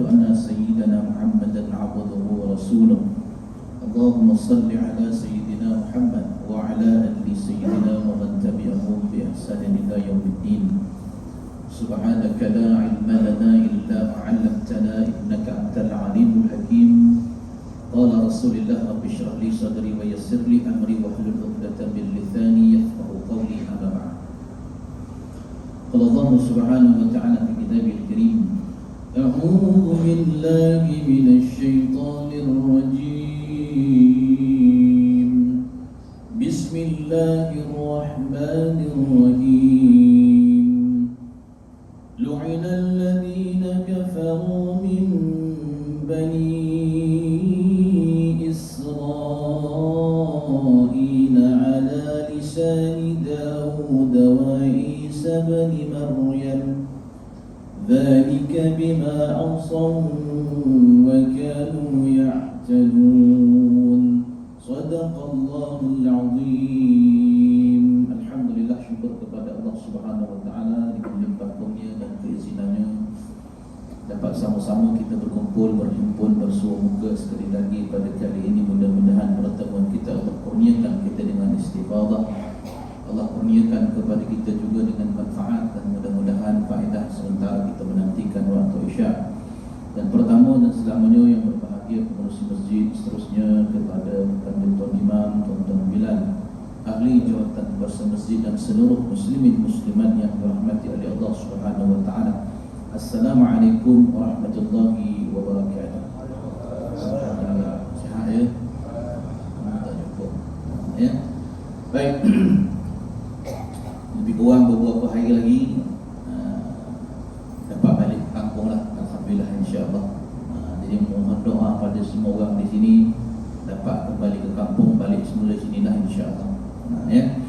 أن سيدنا محمدا عبده ورسوله اللهم صل على سيدنا محمد وعلى آل سيدنا ومن تبعهم بإحسان إلى يوم الدين. سبحانك لا علم لنا إلا ما علمتنا إنك أنت العليم الحكيم. قال رسول الله رب اشرح لي صدري ويسر لي أمري واحلل عقدة من لساني يفقهوا قولي. أما بعد. قال الله سبحانه وتعالى في كتابه الكريم: أعوذ بالله من الشيطان الرجيم. بسم الله الرحمن الرحيم. لعن الذين كفروا من بني إسرائيل على لسان داود وعيسى بن مريم ذلك بما عصوا وكانوا يعتدون. صدق الله العظيم. Alhamdulillah, syukur kepada Allah Subhanahu wa taala dengan limpah kurnia dan keizinannya dapat sama-sama kita berkumpul, berhimpun, bersua muka sekali lagi pada kali ini. Mudah-mudahan pertemuan kita Allah kurniakan kita dengan istifadah, Allah kurniakan kepada kita juga dengan manfaat, dan mudah-mudahan faedah sementara kita menantikan waktu Isyak. Dan pertama dan selamanya yang berbahagia pengurusi masjid, seterusnya kepada tuan imam, tuan-tuan Bilal, ahli jawatan kuasa masjid dan seluruh muslimin muslimat yang dirahmati oleh Allah Subhanahu wa taala. Assalamualaikum warahmatullahi wabarakatuh. Sihat ya? Tak jumpa. Ya. Baik. Lebih kurang beberapa hari lagi dapat balik ke kampung lah, alhamdulillah, insya-Allah. Jadi mohon doa pada semua orang di sini dapat kembali ke kampung, balik semula sinilah, insya-Allah. Ya.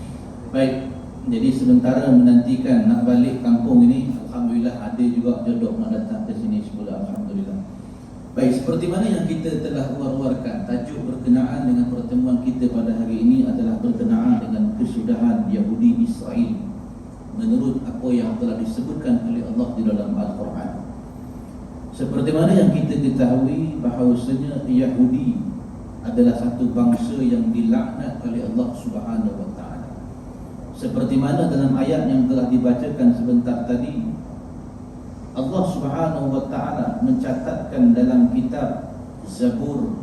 Baik. Jadi sementara menantikan nak balik kampung ini, alhamdulillah ada juga jodoh nak datang ke sini semula, alhamdulillah. Baik, seperti mana yang kita telah war-warkan, tajuk berkenaan dengan pertemuan kita pada hari ini adalah berkenaan dengan kesudahan Yahudi Israel menurut apa yang telah disebutkan oleh Allah di dalam Al-Quran. Seperti mana yang kita ketahui bahawasanya Yahudi adalah satu bangsa yang dilaknat oleh Allah Subhanahu wa taala. Seperti mana dalam ayat yang telah dibacakan sebentar tadi, Allah Subhanahu wa taala mencatatkan dalam kitab Zabur,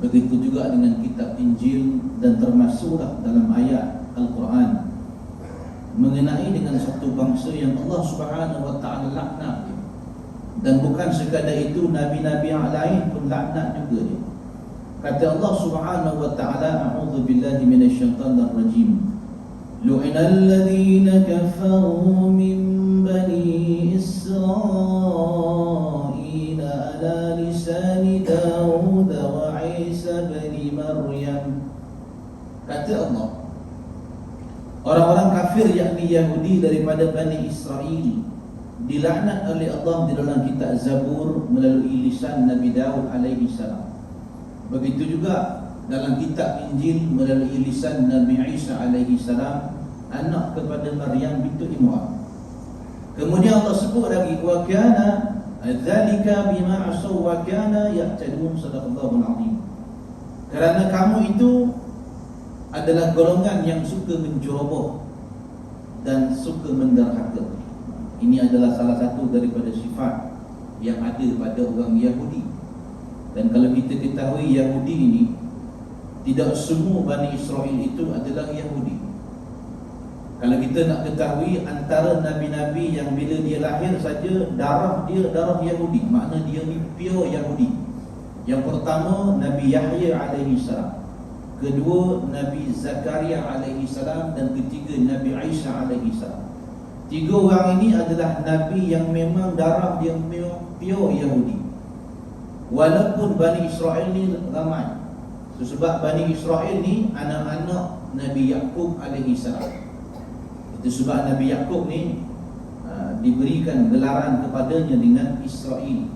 begitu juga dengan kitab Injil, dan termasuklah dalam ayat Al-Quran mengenai dengan satu bangsa yang Allah Subhanahu wa taala laknat. Dan bukan sekadar itu, nabi-nabi yang lain pun laknat juga dia. Kata Allah Subhanahu wa taala, a'udzu billahi minasyaitonir rajim. Lu'inal ladzina kafaru min bani Israil ala lisani Daud wa Isa bin Maryam. Kata Allah, orang-orang kafir yakni Yahudi daripada Bani Israel dilaknat oleh Allah di dalam kitab Zabur melalui lisan Nabi Daud alaihi salam. Begitu juga dalam kitab Injil melalui lisan Nabi Isa alaihi salam, anak kepada Maryam bintu Imran. Kemudian Allah sebut lagi, wa kana dzalika bima asaw wa kana ya'tadun. Sadaqallahul azim. Kerana kamu itu adalah golongan yang suka menceroboh dan suka menderhaka. Ini adalah salah satu daripada sifat yang ada pada orang Yahudi. Dan kalau kita ketahui Yahudi ini, tidak semua Bani Israel itu adalah Yahudi. Kalau kita nak ketahui, antara Nabi-Nabi yang bila dia lahir saja darah dia darah Yahudi, makna dia ni pure Yahudi. Yang pertama Nabi Yahya alaihi salam, kedua Nabi Zakaria alaihi salam, dan ketiga Nabi Isa alaihi salam. Tiga orang ini adalah Nabi yang memang darah dia pure Yahudi. Walaupun Bani Israel ni ramai, sebab Bani Israel ni anak-anak Nabi Yaqub alaihi salam. Itu sebab Nabi Yaqub ni diberikan gelaran kepadanya dengan Israel.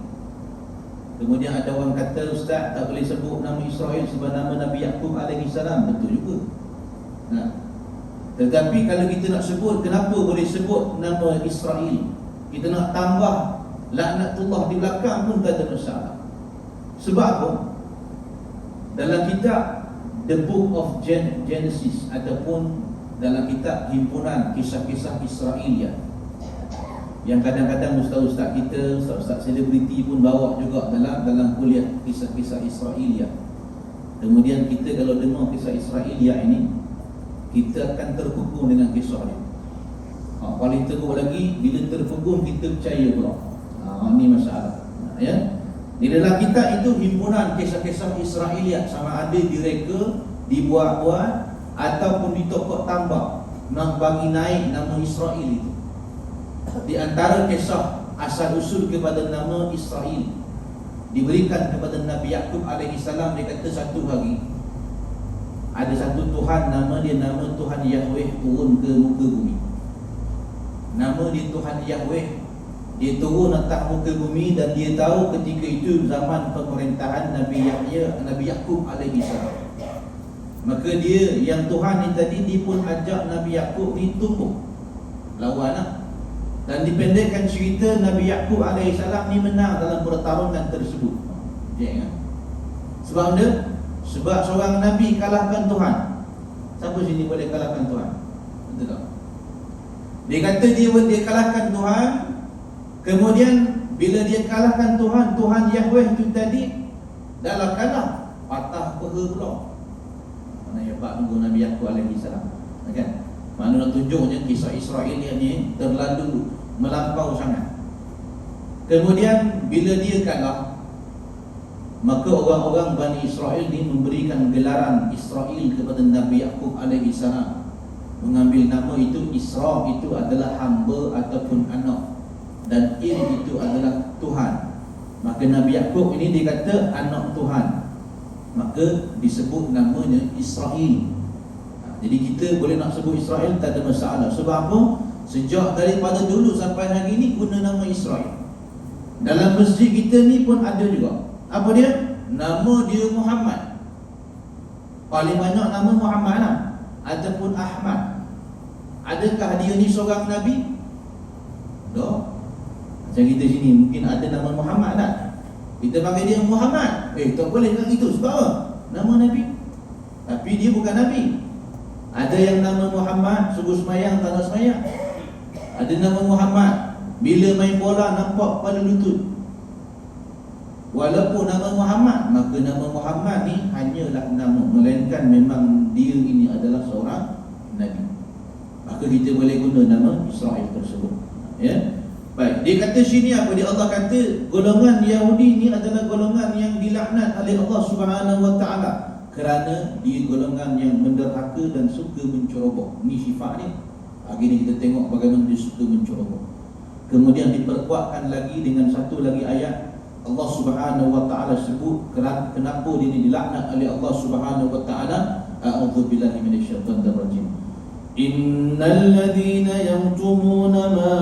Kemudian ada orang kata, ustaz tak boleh sebut nama Israel sebab nama Nabi Yaqub alaihi salam. Betul juga. Tetapi kalau kita nak sebut, kenapa boleh sebut nama Israel? Kita nak tambah laknatullah di belakang pun tak ada masalah. Sebab apa? Dalam kitab The Book of Genesis ataupun dalam kitab himpunan kisah-kisah Israeliat, yang kadang-kadang ustaz-ustaz kita, ustaz-ustaz selebriti pun bawa juga dalam kuliah kisah-kisah Israeliat. Kemudian kita kalau dengar kisah Israeliat ini, kita akan terpegun dengan kisah dia. Paling teruk lagi, bila terpegun kita percaya pula. Ini masalah. Ya. Di dalam kitab itu himpunan kisah-kisah Israeliat, sama ada direka, dibuat-buat ataupun ditokok tambah nak bagi naik nama Israel itu. Di antara kisah asal usul kepada nama Israel diberikan kepada Nabi Yaqub alaihi salam. Dia kata satu hari ada satu Tuhan, nama dia nama Tuhan Yahweh turun ke muka bumi. Nama dia Tuhan Yahweh, dia turun atas muka bumi dan dia tahu ketika itu zaman pemerintahan Nabi Yaqub alaihi salam. Maka dia yang Tuhan ni tadi, dia pun ajak Nabi Yaqub ni tumbuk lawan. Dan dipendekkan cerita, Nabi Yaqub alaihi salam ni menang dalam pertarungan tersebut. Sebab dia, sebab seorang Nabi kalahkan Tuhan. Siapa sini boleh kalahkan Tuhan? Betul tak? Dia kata dia kalahkan Tuhan. Kemudian bila dia kalahkan Tuhan, Tuhan Yahweh itu tadi dah lah kalah, patah peha pula. Mana hebat tunggu Nabi Yaqub alaihi salam, kan? Mana nak tunjuknya kisah Israel ni terlalu melampau sangat. Kemudian bila dia kalah, maka orang-orang Bani Israel ni memberikan gelaran Israel kepada Nabi Yaqub alaihi salam, mengambil nama itu. Isra itu adalah hamba ataupun anak, dan Il itu adalah Tuhan. Maka Nabi Yaqub ini dia kata anak Tuhan, maka disebut namanya Israel. Jadi kita boleh nak sebut Israel, tak ada masalah. Sebab apa? Sejak daripada dulu sampai hari ini guna nama Israel. Dalam masjid kita ni pun ada juga. Apa dia? Nama dia Muhammad. Paling banyak nama Muhammad lah, ataupun Ahmad. Adakah dia ni seorang Nabi? Tak. Macam kita sini mungkin ada nama Muhammad tak? Kita panggil dia Muhammad. Tak boleh kan itu. Sebab apa? Nama Nabi. Tapi dia bukan Nabi. Ada yang nama Muhammad suruh semayang tak nak semayang. Ada nama Muhammad bila main bola nampak pada lutut. Walaupun nama Muhammad, maka nama Muhammad ni hanyalah nama, melainkan memang dia ini adalah seorang Nabi. Maka kita boleh guna nama Israel tersebut. Ya. Baik, dia kata sini apa dia? Allah kata golongan Yahudi ni adalah golongan yang dilaknat oleh Allah Subhanahu wa taala kerana dia golongan yang menderhaka dan suka menceroboh. Ini sifat dia. Hari ni kita tengok bagaimana dia suka menceroboh. Kemudian diperkuatkan lagi dengan satu lagi ayat. Allah Subhanahu wa taala sebut kenapa dia ni dilaknat oleh Allah Subhanahu wa taala. A'udzubillahi minasyaitonir rajim. Innal ladzina yaktumuna ma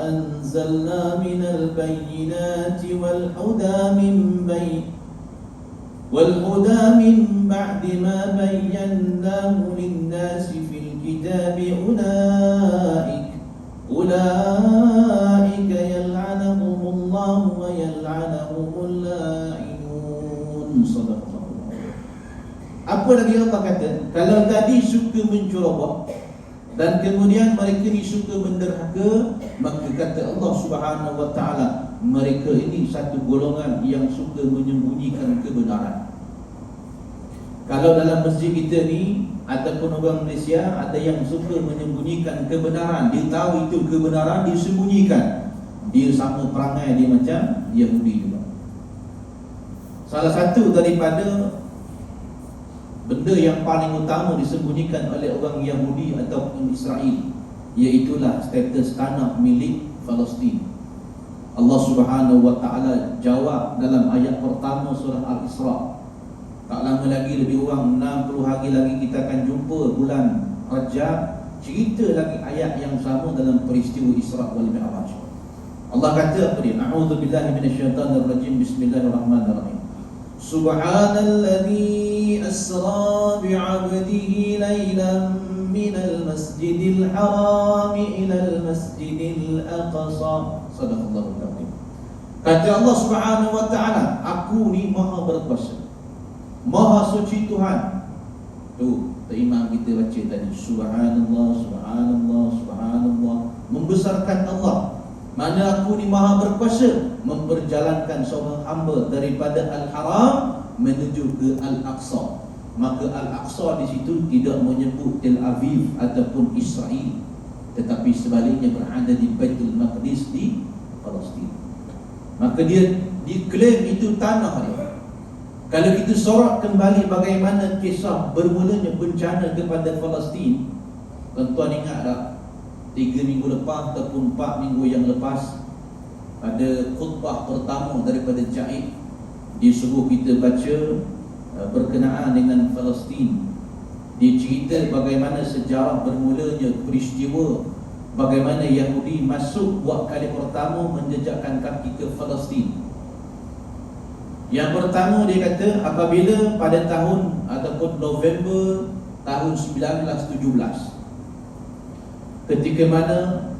anzalna minal bayyinati wal huda min والهدى من بعد ما بيناه للناس في الكتاب أولئك يلعنهم الله ويلعنهم اللائنون. صدق الله. Apa lagi Allah kata? Kalau tadi suka menceroboh dan kemudian mereka ni suka menderhaka, maka kata Allah Subhanahu wa taala, mereka ini satu golongan yang suka menyembunyikan kebenaran. Kalau dalam masjid kita ni ataupun orang Malaysia, ada yang suka menyembunyikan kebenaran. Dia tahu itu kebenaran, dia sembunyikan. Dia sama perangai dia macam Yahudi juga. Salah satu daripada benda yang paling utama disembunyikan oleh orang Yahudi ataupun Israel, iaitulah status tanah milik Palestin. Allah Subhanahu wa taala jawab dalam ayat pertama surah Al-Isra. Tak lama lagi, lebih kurang 60 hari lagi kita akan jumpa bulan Rajab, cerita lagi ayat yang sama dalam peristiwa Isra wal Mi'raj. Allah kata apa dia? A'udzubillahi minasyaitonir rajim. Bismillahirrahmanirrahim. Subhanalladzi asra bi'abdihi lailan minal masjidil haram ilal masjidil aqsa. Sadaqallahul azim. Kata Allah Subhanahu wa taala, aku ni Maha berkuasa, Maha suci Tuhan. Tu imam kita baca tadi, subhanallah, subhanallah, subhanallah, membesarkan Allah. Mana aku ni Maha berkuasa memperjalankan seorang hamba daripada Al-Haram menuju ke Al-Aqsa. Maka Al-Aqsa di situ tidak menyebut Tel Aviv ataupun Israel, tetapi sebaliknya berada di Baitul Maqdis di Palestin. Maka dia diklaim itu tanah dia. Kalau kita sorot kembali bagaimana kisah bermulanya bencana kepada Palestin, tuan-tuan ingat tak 3 minggu lepas ataupun 4 minggu yang lepas, pada khutbah pertama daripada Jaid, dia suruh kita baca berkenaan dengan Palestin. Dia cerita bagaimana sejarah bermulanya peristiwa bagaimana Yahudi masuk buat kali pertama menjejakkan kaki ke Palestin. Yang pertama dia kata apabila pada tahun ataupun November tahun 1917, ketika mana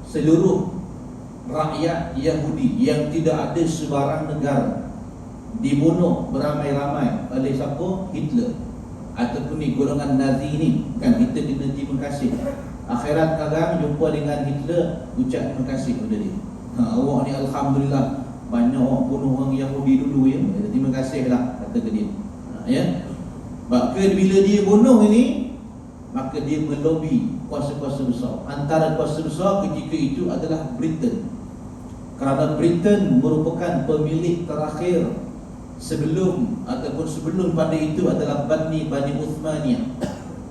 seluruh rakyat Yahudi yang tidak ada sebarang negara dibunuh beramai-ramai oleh siapa? Hitler ataupun ni golongan Nazi ni. Kan kita kena terima kasih. Akhirat kadang jumpa dengan Hitler, ucap terima kasih kepada dia. Awak ni alhamdulillah banyak orang bunuh orang Yahudi dulu ya. Terima kasih lah kata ke dia. Ya. Maka bila dia bunuh ini, maka dia melobi kuasa-kuasa besar. Antara kuasa besar ketika itu adalah Britain. Kerana Britain merupakan pemilik terakhir sebelum pada itu adalah Bani Uthmaniyah.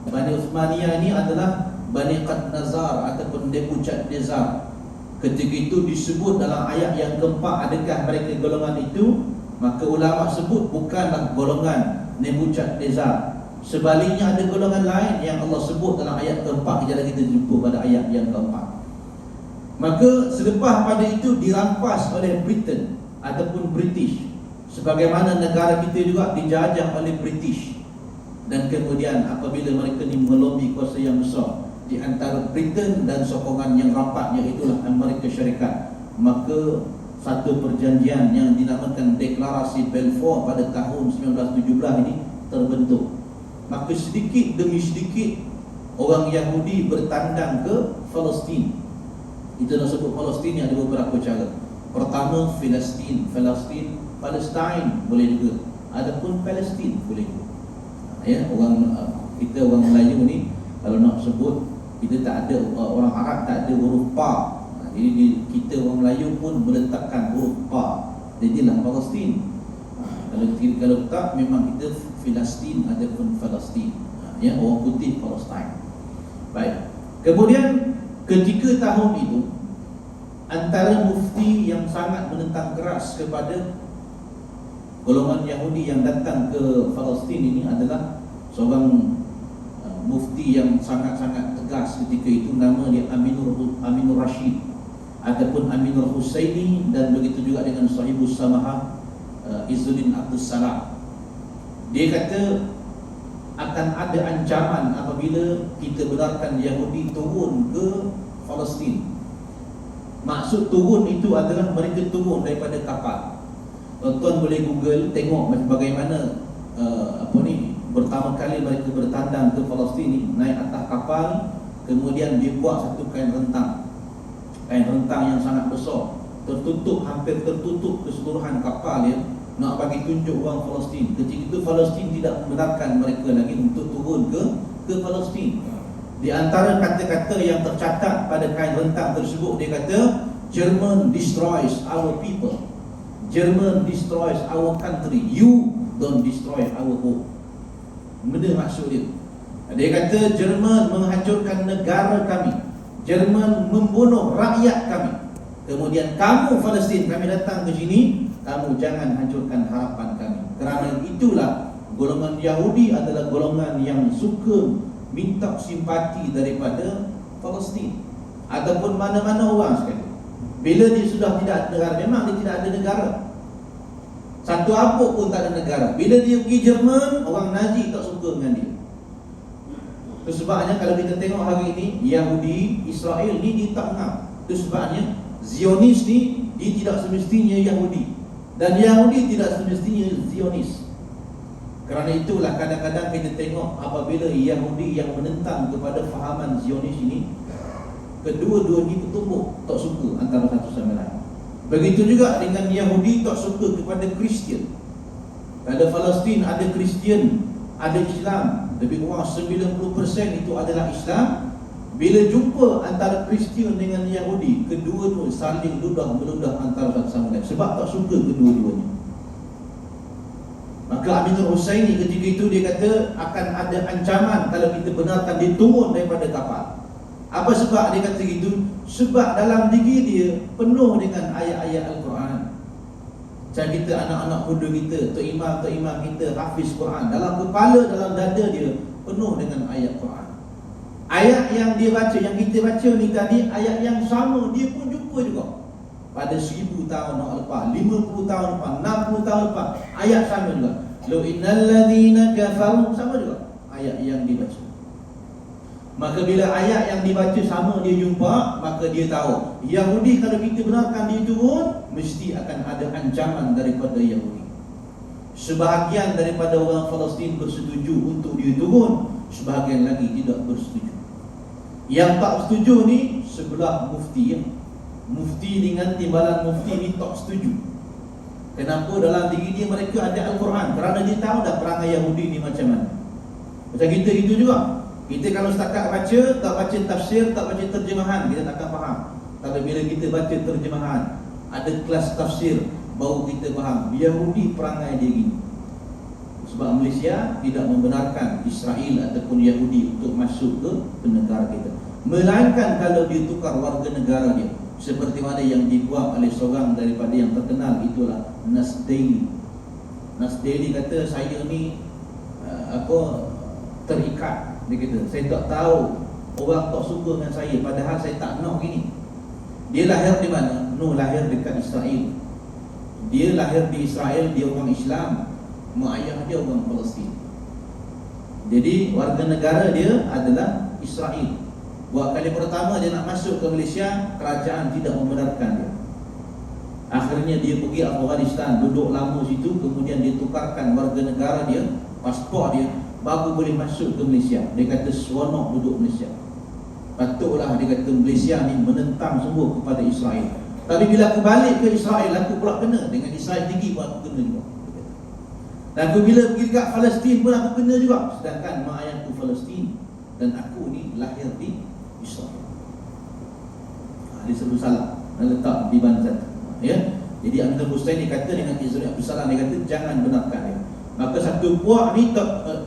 Bani Uthmaniyah ini adalah Bani Qadnazar ataupun Nebuchadnezzar. Ketika itu disebut dalam ayat yang keempat, adakah mereka golongan itu? Maka ulama sebut bukanlah golongan Nebuchadnezzar. Sebaliknya ada golongan lain yang Allah sebut dalam ayat keempat. Kejap lagi kita jumpa pada ayat yang keempat. Maka selepas pada itu dirampas oleh Britain ataupun British. Sebagaimana negara kita juga dijajah oleh British. Dan kemudian apabila mereka ni melobi kuasa yang besar di antara Britain dan sokongan yang rapatnya itulah Amerika Syarikat, maka satu perjanjian yang dinamakan Deklarasi Balfour pada tahun 1917 ini terbentuk. Maka sedikit demi sedikit orang Yahudi bertandang ke Palestin. Kita nak sebut Palestin ni ada beberapa cara. Pertama Palestin boleh juga, adapun Palestin boleh juga. Ya, kita orang Melayu ni kalau nak sebut, kita tak ada, orang Arab tak ada huruf pa. Jadi kita orang Melayu pun meletakkan huruf pa. Jadilah Palestin. Kalau tak memang kita Palestin ataupun Palestin. Ya, orang putih Palestine. Baik. Kemudian ketika tahun itu, antara mufti yang sangat menentang keras kepada golongan Yahudi yang datang ke Palestin ini adalah seorang mufti yang sangat-sangat tegas ketika itu. Nama dia Aminur Rashid ataupun Aminur Husaini, dan begitu juga dengan Sahibus Samahah Izzuddin Abdus Salam. Dia kata akan ada ancaman apabila kita benarkan Yahudi turun ke Palestin. Maksud turun itu adalah mereka turun daripada kapal. Tuan boleh Google tengok bagaimana pertama kali mereka bertandang ke Palestin ni, naik atas kapal, kemudian dia buat satu kain rentang yang sangat besar, hampir tertutup keseluruhan kapal ya, nak bagi tunjuk orang Palestin. Ketika itu Palestin tidak membenarkan mereka lagi untuk turun ke Palestin. Di antara kata-kata yang tercatat pada kain rentang tersebut, dia kata German destroys our people, German destroys our country, you don't destroy our home. Benda maksud dia. Dia kata Jerman menghancurkan negara kami, Jerman membunuh rakyat kami, kemudian kamu Palestin, kami datang ke sini, kamu jangan hancurkan harapan kami. Kerana itulah golongan Yahudi adalah golongan yang suka minta simpati daripada Palestin ataupun mana-mana orang sekali. Bila dia sudah tidak ada negara, memang dia tidak ada negara, satu apa pun tak ada negara. Bila dia pergi Jerman, orang Nazi tak suka dengan dia. Itu sebabnya kalau kita tengok hari ini Yahudi Israel ni dia tak ngam. Itu sebabnya Zionis ni dia tidak semestinya Yahudi, dan Yahudi tidak semestinya Zionis. Kerana itulah kadang-kadang kita tengok apabila Yahudi yang menentang kepada fahaman Zionis ini, kedua-dua ni bertumbuk, tak suka antara satu sama lain. Begitu juga dengan Yahudi tak suka kepada Kristian. Pada Palestin ada Kristian, ada Islam, lebih kurang 90% itu adalah Islam. Bila jumpa antara Kristian dengan Yahudi, kedua-dua saling ludah-meludah antara satu sama lain sebab tak suka kedua-duanya. Maka Aminul Husaini ketika itu dia kata akan ada ancaman kalau kita benarkan dia turun daripada kapal. Apa sebab dia kata gitu? Sebab dalam diri dia penuh dengan ayat-ayat Al-Quran. Macam kita anak-anak muda kita, tok imam kita hafiz Quran, dalam kepala, dalam dada dia penuh dengan ayat Quran. Ayat yang dia baca, yang kita baca ni tadi, ayat yang sama dia pun jumpa juga pada 1000 tahun lepas, 50 tahun lepas, 60 tahun lepas, ayat sama juga. Lu innal ladzina kafaru, sama juga ayat yang dibaca. Maka bila ayat yang dibaca sama dia jumpa, maka dia tahu Yahudi kalau kita benarkan dia turun, mesti akan ada ancaman daripada Yahudi. Sebahagian daripada orang Palestin bersetuju untuk dia turun, sebahagian lagi tidak bersetuju. Yang tak setuju ni sebelah mufti ya. Mufti dengan timbalan mufti ni tak setuju. Kenapa? Dalam diri dia mereka ada Al-Quran, kerana dia tahu dah perangai Yahudi ni macam mana. Macam kita itu juga. Kita kalau setakat baca, tak baca tafsir, tak baca terjemahan, kita takkan faham. Tapi bila kita baca terjemahan, ada kelas tafsir, baru kita faham Yahudi perangai dia gini. Sebab Malaysia tidak membenarkan Israel ataupun Yahudi untuk masuk ke negara kita, melainkan kalau dia tukar warga negara dia, seperti mana yang dibuat oleh seorang daripada yang terkenal, itulah Nasdaili. Nasdaili kata, saya ni terikat. Dia kata, saya tak tahu orang tak suka dengan saya, padahal saya tak nak gini. Dia lahir di mana? Lahir dekat Israel. Dia lahir di Israel, dia orang Islam, mak ayah dia orang Palestin. Jadi warga negara dia adalah Israel. Buat kali pertama dia nak masuk ke Malaysia, kerajaan tidak membenarkan dia. Akhirnya dia pergi Afghanistan, duduk lama situ, kemudian dia tukarkan warga negara dia, pasport dia, baru boleh masuk ke Malaysia. Dia kata seronok duduk Malaysia. Patutlah dia kata Malaysia ni menentang semua kepada Israel. Tapi bila aku balik ke Israel, aku pula kena dengan Israel tinggi pun aku kena juga. Dan aku bila pergi dekat Palestin pun aku kena juga, sedangkan mak ayahku Palestin dan aku ni lahir di Israel. Dia sebut salah dan letak di Banten. Ya. Jadi Aminul Husaini kata dengan Izzuddin Abdul Salam, dia kata jangan benarkan dia. Maka satu puak ni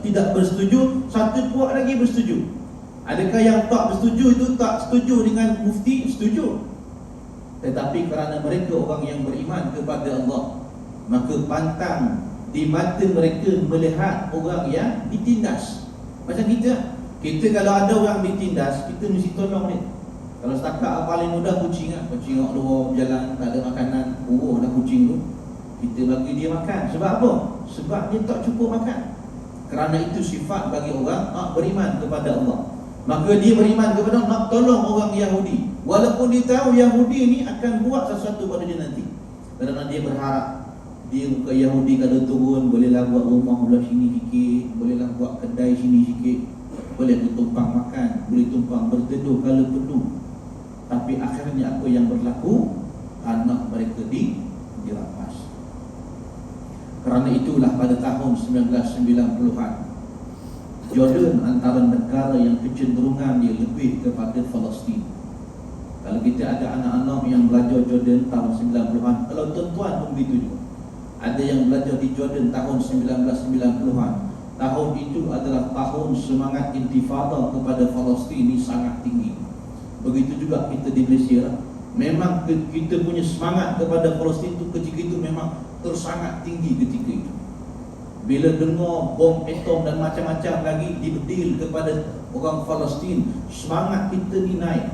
tidak bersetuju, satu puak lagi bersetuju. Adakah yang tak bersetuju itu tak setuju dengan mufti? Setuju. Tetapi kerana mereka orang yang beriman kepada Allah, maka pantang di mata mereka melihat orang yang ditindas. Macam kita kalau ada orang ditindas, kita mesti tolong dia. Kalau setakat paling mudah kucing lah, kucing nak luar berjalan, tak ada makanan, buruh dah kucing tu, kita bagi dia makan. Sebab apa? Sebab dia tak cukup makan. Kerana itu sifat bagi orang beriman kepada Allah. Maka dia beriman kepada Allah, nak tolong orang Yahudi, walaupun dia tahu Yahudi ni akan buat sesuatu pada dia nanti. Kerana dia berharap dia muka Yahudi kalau turun, bolehlah buat rumah belah sini sikit, bolehlah buat kedai sini sikit, boleh tumpang makan, boleh tumpang berteduh kalau perlu. Tapi akhirnya apa yang berlaku? Anak mereka dirampas. Kerana itulah pada tahun 1990-an, Jordan antara negara yang kecenderungan dia lebih kepada Palestin. Kalau kita ada anak-anak yang belajar Jordan tahun 90-an, kalau tuan-tuan pun begitu juga, ada yang belajar di Jordan tahun 1990-an, tahun itu adalah tahun semangat intifada kepada Palestin ini sangat tinggi. Begitu juga kita di Malaysia, memang kita punya semangat kepada Palestin itu ketika itu memang tersangat tinggi ketika itu. Bila dengar bom atom dan macam-macam lagi dibedil kepada orang Palestin, semangat kita ni naik.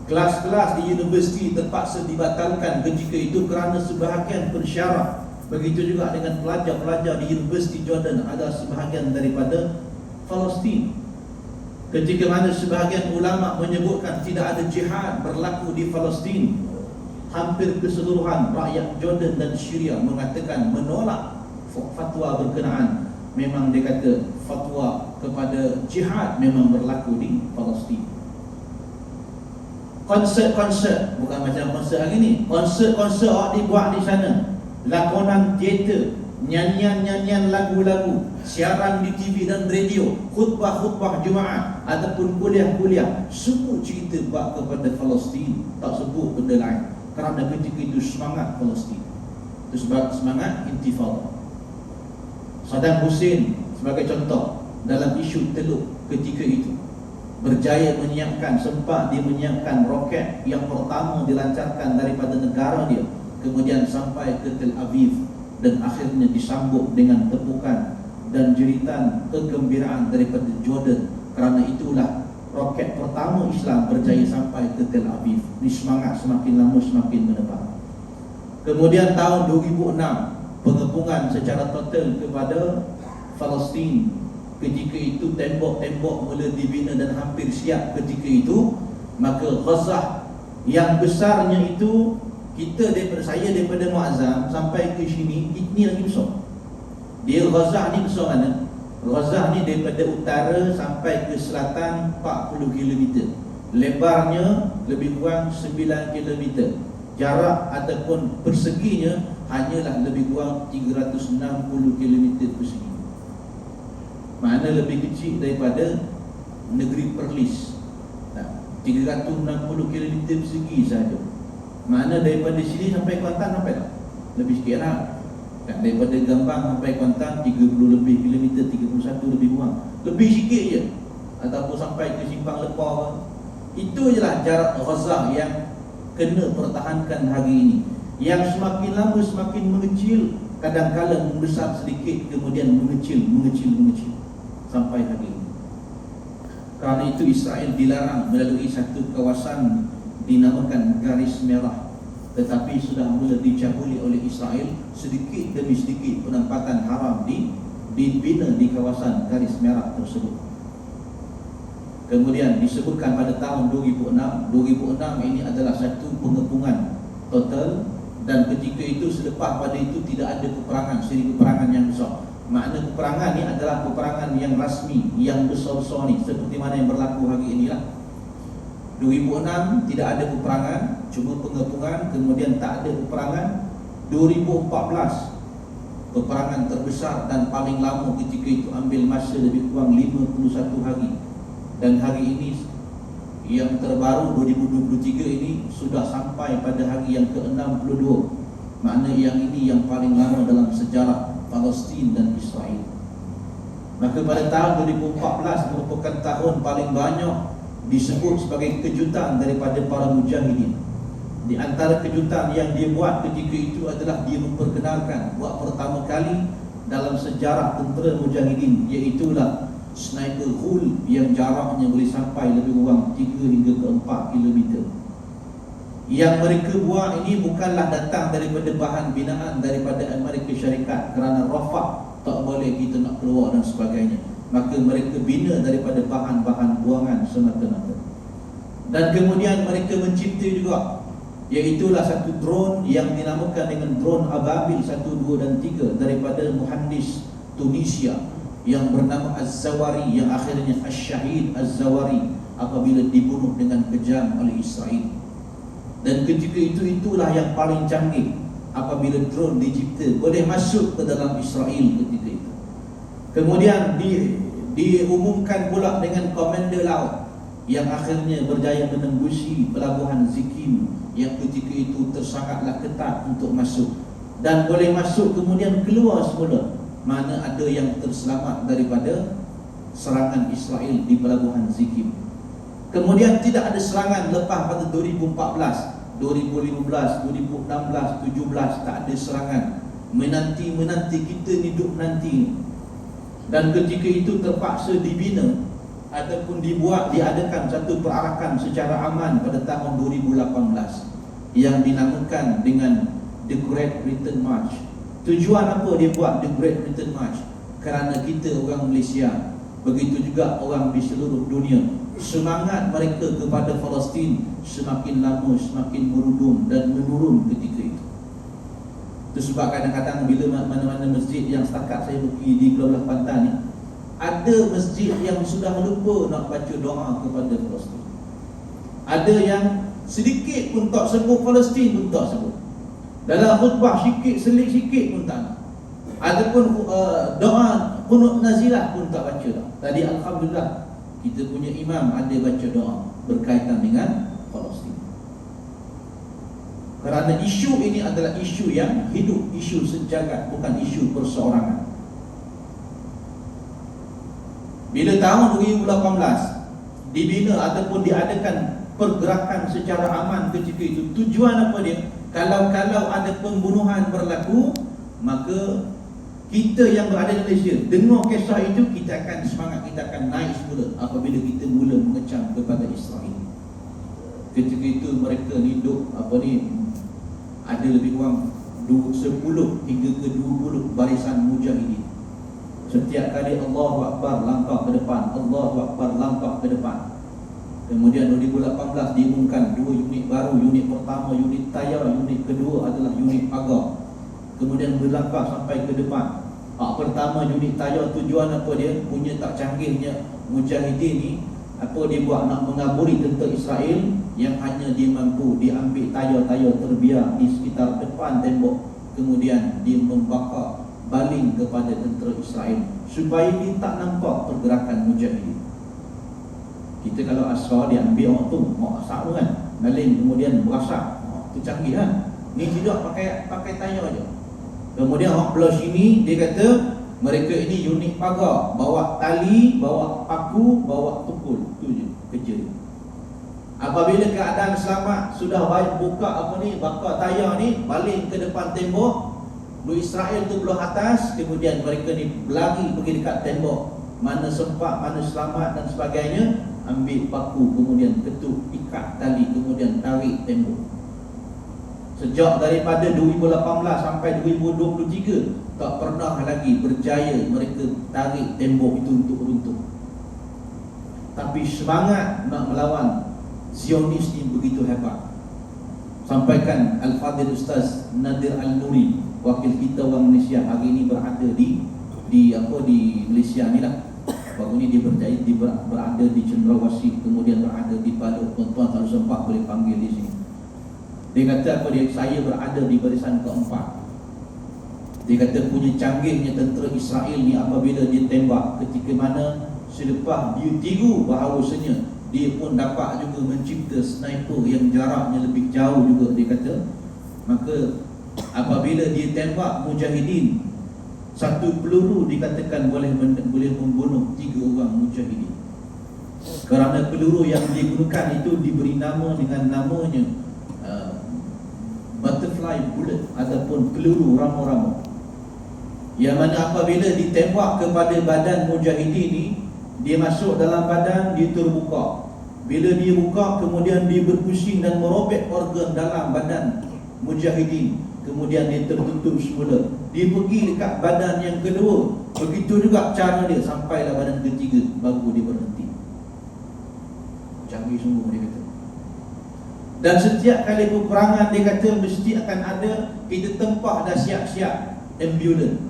Kelas-kelas di universiti terpaksa dibatalkan ketika itu kerana sebahagian persyarat. Begitu juga dengan pelajar-pelajar di Universiti Jordan, ada sebahagian daripada Palestin. ketika mana sebahagian ulama menyebutkan tidak ada jihad berlaku di Palestin, hampir keseluruhan rakyat Jordan dan Syria mengatakan menolak fatwa berkenaan. Memang dia kata fatwa kepada jihad memang berlaku di Palestin. Konsert-konsert, bukan macam konsert hari ni, konsert-konsert awak dibuat di sana, lakonan teater, nyanyian-nyanyian lagu-lagu, siaran di TV dan radio, khutbah-khutbah Jumaat ataupun kuliah-kuliah, semua cerita bab kepada Palestin, tak sebut benda lain. Kerana ketika itu semangat Palestin, itu sebab semangat intifada. Saddam Hussein sebagai contoh dalam isu Teluk ketika itu berjaya menyiapkan, sempat dia menyiapkan roket yang pertama dilancarkan daripada negara dia, kemudian sampai ke Tel Aviv dan akhirnya disambut dengan tepukan dan jeritan kegembiraan daripada Jordan. Kerana itulah roket pertama Islam berjaya sampai ke Tel Aviv. Ini semangat semakin lama semakin menebal. Kemudian tahun 2006 pengepungan secara total kepada Palestin. Ketika itu tembok-tembok mula dibina dan hampir siap ketika itu. Maka Gaza yang besarnya itu, saya daripada Muazzam sampai ke sini, ini lagi besar. Dia Gaza ni besar mana? Gaza ni daripada utara sampai ke selatan 40 km. Lebarnya lebih kurang 9 km. Jarak ataupun perseginya hanyalah lebih kurang 360 km persegi. Mana lebih kecil daripada negeri Perlis. 360 km persegi saja. Mana daripada sini sampai Kuantan sampai tak? Lebih sikit lah. Daripada Gambang sampai Kuantan 30 lebih kilometer, 31 lebih kurang. Lebih sikit je. Ataupun sampai ke Simpang Lepah. Itu je lah jarak Gaza yang kena pertahankan hari ini. Yang semakin lama semakin mengecil, kadang-kadang membesar sedikit, kemudian mengecil sampai hari ini. Kerana itu Israel dilarang melalui satu kawasan dinamakan garis merah, tetapi sudah mula dicabuli oleh Israel sedikit demi sedikit. Penempatan haram dibina di kawasan garis merah tersebut. Kemudian disebutkan pada tahun 2006 ini adalah satu pengepungan total. Dan ketika itu, selepas pada itu tidak ada peperangan, siri peperangan yang besar. Makna peperangan ni adalah peperangan yang rasmi, yang besar-besar ni, seperti mana yang berlaku hari inilah. 2006 tidak ada peperangan, cuma pengepungan. Kemudian tak ada peperangan. 2014 peperangan terbesar dan paling lama ketika itu, ambil masa lebih kurang 51 hari. Dan hari ini yang terbaru 2023 ini sudah sampai pada hari yang ke-62. Makna yang ini yang paling lama dalam sejarah Palestin dan Israel. Maka pada tahun 2014 merupakan tahun paling banyak disebut sebagai kejutan daripada para mujahidin. Di antara kejutan yang dia buat ketika itu adalah dia memperkenalkan buat pertama kali dalam sejarah tentera mujahidin, iaitulah sniper hull yang jaraknya boleh sampai lebih kurang 3 hingga ke 4 km. Yang mereka buat ini bukanlah datang daripada bahan binaan daripada Amerika Syarikat, kerana Rafah tak boleh kita nak keluar dan sebagainya. Maka mereka bina daripada bahan-bahan buangan semata-mata. Dan kemudian mereka mencipta juga, iaitulah satu drone yang dinamakan dengan drone Ababil 1, 2 dan 3 daripada muhandis Tunisia yang bernama Az-Zawari, yang akhirnya Ash-Shahid Az-Zawari apabila dibunuh dengan kejam oleh Israel. Dan ketika itu, itulah yang paling canggih apabila drone dicipta boleh masuk ke dalam Israel ketika itu. Kemudian diumumkan pula dengan komander laut yang akhirnya berjaya menembusi pelabuhan Zikim yang ketika itu tersangatlah ketat untuk masuk. Dan boleh masuk kemudian keluar semula. Mana ada yang terselamat daripada serangan Israel di pelabuhan Zikim. Kemudian tidak ada serangan lepas pada 2014, 2015, 2016, 17 tak ada serangan. Menanti kita hidup nanti. Dan ketika itu terpaksa dibina ataupun diadakan satu perarakan secara aman pada tahun 2018 yang dinamakan dengan The Great Return March. Tujuan apa dia buat The Great Return March? Kerana kita orang Malaysia begitu juga orang di seluruh dunia. Semangat mereka kepada Palestin semakin lama semakin merudum dan menurun ketika itu. Itu sebab kadang-kadang bila mana-mana masjid yang setakat saya pergi di belah pantai ni, ada masjid yang sudah lupa nak baca doa kepada Palestin. Ada yang sedikit pun tak sebut Palestin pun tak sebut. Dalam khutbah selit sikit pun tak nak. Ataupun doa qunut nazilah pun tak baca dah. Tadi alhamdulillah kita punya imam ada baca doa berkaitan dengan Palestin. Kerana isu ini adalah isu yang hidup, isu sejagat, bukan isu perseorangan. Bila tahun 2018 dibina ataupun diadakan pergerakan secara aman ketika itu, tujuan apa dia? Kalau ada pembunuhan berlaku, maka kita yang berada di Malaysia dengar kisah itu, kita akan semangat, kita akan naik semula apabila kita mula mengecam kepada Israel. Ketika itu mereka hidup ada lebih kurang 10 hingga ke 20 barisan mujahidin. Setiap kali Allahu Akbar langkah ke depan, Allahu Akbar langkah ke depan. Kemudian 2018 diumumkan 2 unit baru, unit pertama unit tayar, unit kedua adalah unit pagar. Kemudian berlangkah sampai ke depan. Pertama unit tayar, tujuan apa dia? Punya tak canggihnya mujahidin ni, apa dia buat? Nak mengaburi tentera Israel yang hanya dia mampu diambil tayar-tayar terbiar di sekitar depan tembok, kemudian dia membakar baling kepada tentera Israel supaya dia tak nampak pergerakan mujahidin. Kita kalau asrar diambil orang tu sama kan, baling kemudian berasak, tu canggih kan. Ni tidak pakai tayar je. Kemudian orang belah sini dia kata mereka ini unit pagar, bawa tali, bawa paku, bawa tukul, tu je kerja dia. Apabila keadaan selamat, sudah baik buka bakar tayar ni, baling ke depan tembok, Israel tu belah atas, kemudian mereka ni berlari pergi dekat tembok, mana sempat, mana selamat dan sebagainya, ambil paku, kemudian ketuk, ikat tali, kemudian tarik tembok. Sejak daripada 2018 sampai 2023 tak pernah lagi berjaya mereka tarik tembok itu untuk runtuh. Tapi semangat nak melawan Zionis ni begitu hebat. Sampaikan Al-Fadhil Ustaz Nadir Al-Nuri, wakil kita orang Malaysia, hari ini berada di Malaysia ni lah. Baru ni dia berada di Cendrawasih, kemudian berada di Balok. Tuan-tuan kalau sempat boleh panggil di sini. Dia kata saya berada di barisan keempat. Dia kata punya canggihnya tentera Israel ni apabila dia tembak, ketika mana selepas dia tiru bahawasanya dia pun dapat juga mencipta sniper yang jaraknya lebih jauh juga, dia kata. Maka apabila dia tembak mujahidin, satu peluru dikatakan boleh membunuh 3 orang mujahidin. Kerana peluru yang digunakan itu diberi nama dengan namanya butterfly bullet ataupun peluru ramo-ramo, yang mana apabila ditembak kepada badan mujahidin ni, dia masuk dalam badan, dia terbuka. Bila dia buka, kemudian dia berpusing dan merobek organ dalam badan mujahidin, kemudian dia tertutup semula. Dia pergi dekat badan yang kedua, begitu juga cara dia, sampailah badan ketiga, baru dia berhenti. Canggih sungguh, dia kata. Dan setiap kali peperangan, dia kata mesti akan ada, kita tempah dah siap-siap ambulans.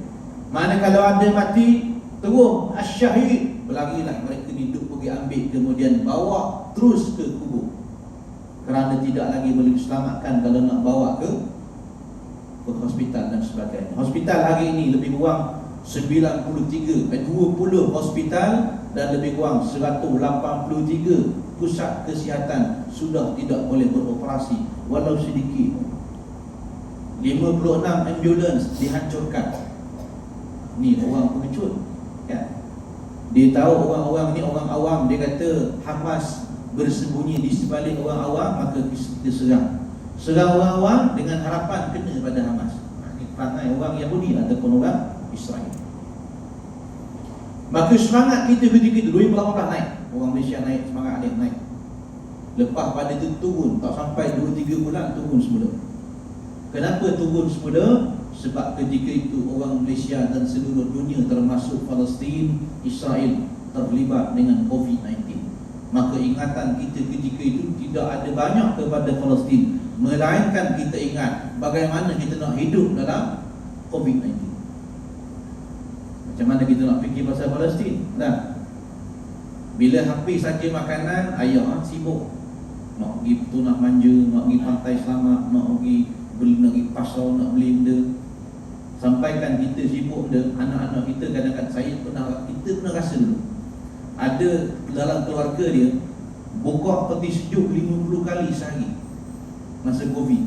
Mana kalau ada mati, terus asyahid, berlarilah mereka hidup pergi ambil, kemudian bawa terus ke kubur. Kerana tidak lagi boleh diselamatkan kalau nak bawa ke hospital dan sebagainya. Hospital hari ini lebih kurang 20 hospital dan lebih kurang 183 pusat kesihatan sudah tidak boleh beroperasi walau sedikit. 56 ambulans dihancurkan. Ni orang pengecut kan? Dia tahu orang-orang ni orang awam, dia kata Hamas bersembunyi di sebalik orang awam, maka kita serang orang awam dengan harapan kena pada Hamas. Ini perangai orang Yahudi ataupun orang Israel. Maka semangat kita ketika itu 2018 naik, orang Malaysia naik, semangat dia naik. Lepas pada itu turun, tak sampai 2-3 bulan turun semula. Kenapa turun semula? Sebab ketika itu orang Malaysia dan seluruh dunia termasuk Palestin, Israel terlibat dengan COVID-19. Maka ingatan kita ketika itu tidak ada banyak kepada Palestin, melainkan kita ingat bagaimana kita nak hidup dalam COVID-19. Macam mana kita nak fikir pasal Palestin? Nah, bila habis saja makanan, ayah sibuk nak pergi petunak manja, nak pergi pantai selamat, nak pergi beli, nak pergi pasar, nak beli benda. Sampaikan kita sibuk benda, anak-anak kita kadang-kadang kita pernah rasa dulu ada dalam keluarga dia buka peti sejuk 50 kali sehari masa Covid.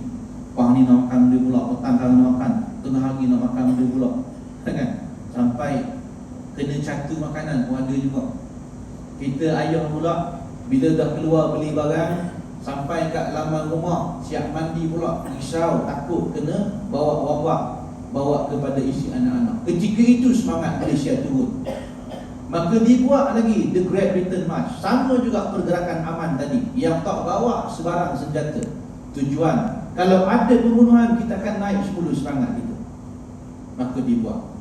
Pang ni nak makan benda pula, petang kalau nak makan, tengah hari nak makan benda pula, kan? Sampai kena catu makanan pun ada juga. Kita ayah pula bila dah keluar beli barang, sampai kat laman rumah siap mandi pula, risau takut kena bawa wabak, bawa kepada isi anak-anak. Ketika itu semangat Malaysia turun. Maka dibuat lagi The Great Britain March. Sama juga pergerakan aman tadi, yang tak bawa sebarang senjata. Tujuan, kalau ada pembunuhan kita akan naik 10 semangat itu. Maka dibuat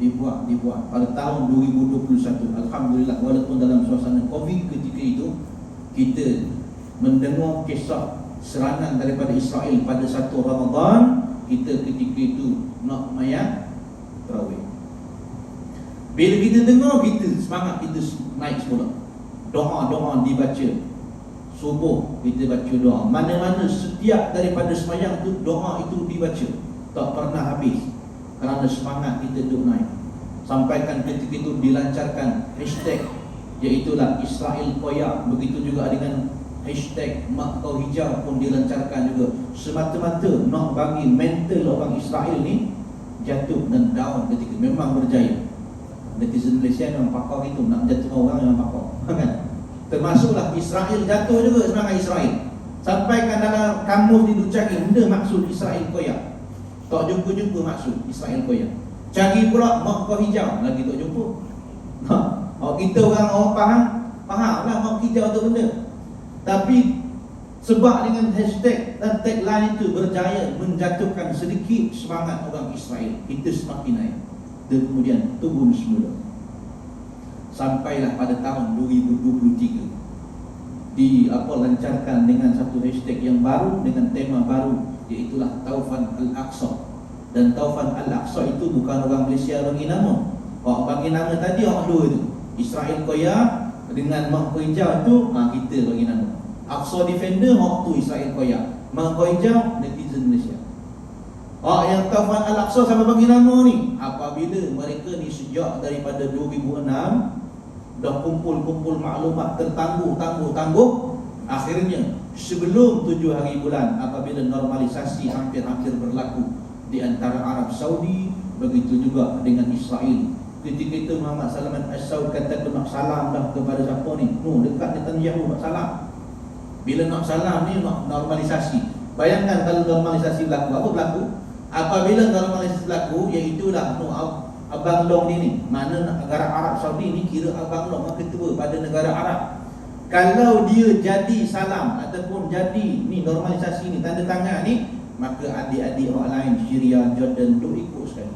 pada tahun 2021. Alhamdulillah, walaupun dalam suasana Covid ketika itu, kita mendengar kisah serangan daripada Israel pada 1 Ramadan. Kita ketika itu nak mayat tarawih. Bila kita dengar, kita semangat, kita naik semula. Doa-doa dibaca. Subuh kita baca doa. Mana-mana setiap daripada semayang itu, doa itu dibaca. Tak pernah habis. Kerana semangat kita duduk naik. Sampaikan ketika itu dilancarkan hashtag, iaitulah Israel Koyak. Begitu juga dengan hashtag Mak Kau Hijau pun dilancarkan juga. Semata-mata nak bagi mental orang Israel ni jatuh dan down ketika memang berjaya. Netizen Malaysia memang pakar itu, nak jatuh orang memang pakar, kan? Termasuklah Israel jatuh juga semangat Israel. Sampaikan dalam kamus cari benda maksud Israel Koyak. Tak jumpa-jumpa maksud Israel Koyak. Cari pula Mak Kau Hijau, lagi tak jumpa. Kita orang faham lah Mak Hijau tu benda. Tapi sebab dengan hashtag dan tagline itu berjaya menjatuhkan sedikit semangat orang Israel, kita semakin naik dan kemudian turun semula. Sampailah pada tahun 2023 lancarkan dengan satu hashtag yang baru, dengan tema baru, iaitulah Taufan Al-Aqsa. Dan Taufan Al-Aqsa itu bukan orang Malaysia bagi nama. Orang bagi nama tadi orang dua itu, Israel Koyak dengan Mak Kau Hijau itu, kita bagi nama. Aqsa Defender waktu Israel Koyak, Mak Kau Hijau netizen Malaysia. Yang Taufan Al-Aqsa sama bagi nama ni, apabila mereka ni sejak daripada 2006 dah kumpul maklumat tertangguh, akhirnya sebelum 7 hari bulan, apabila normalisasi hampir-hampir berlaku di antara Arab Saudi, begitu juga dengan Israel. Ketika itu Muhammad Salman As-Saud kata nak salam dah kepada siapa ni? Dekat Netanyahu nak salam. Bila nak salam ni nak normalisasi. Bayangkan kalau normalisasi berlaku, apa berlaku? Apabila normalisasi berlaku, iaitulah Abang Long ni, mana negara Arab Saudi ni kira Abang Long ketua pada negara Arab. Kalau dia jadi salam ataupun jadi ni normalisasi ni, tanda tangan ni, maka adik-adik orang lain Syria, Jordan duk ikut sekali.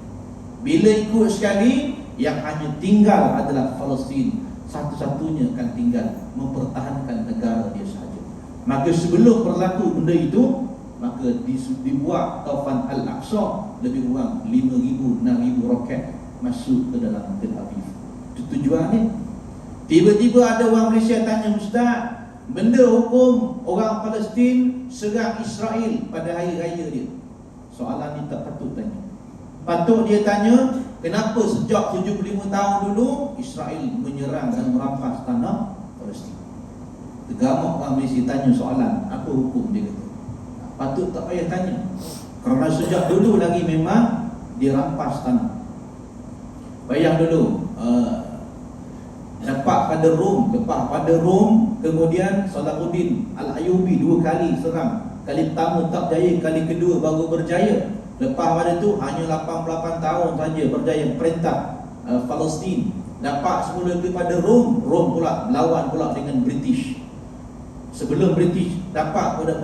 Bila ikut sekali, yang hanya tinggal adalah Palestin. Satu-satunya akan tinggal mempertahankan negara dia sahaja. Maka sebelum berlaku benda itu, maka dibuat Taufan Al-Aqsa, lebih kurang 5,000, 6,000 roket masuk ke dalam Tel Aviv. Itu tujuannya. Tiba-tiba ada orang Malaysia tanya, Ustaz, benda hukum orang Palestin serang Israel pada hari raya dia. Soalan ni tak patut tanya. Patut dia tanya, kenapa sejak 75 tahun dulu Israel menyerang dan merampas tanah Palestin? Tergamak orang Malaysia tanya soalan, apa hukum dia kata. Patut tak payah tanya, kerana sejak dulu lagi memang dirampas tanah. Bayang dulu, lepas pada Rom, kemudian Salahuddin Al-Ayyubi 2 kali serang. Kali pertama tak berjaya, kali kedua baru berjaya. Lepas pada itu hanya 88 tahun saja berjaya perintah Palestin. Dapat semula kepada Rom pula melawan pula dengan British. Sebelum British dapat pada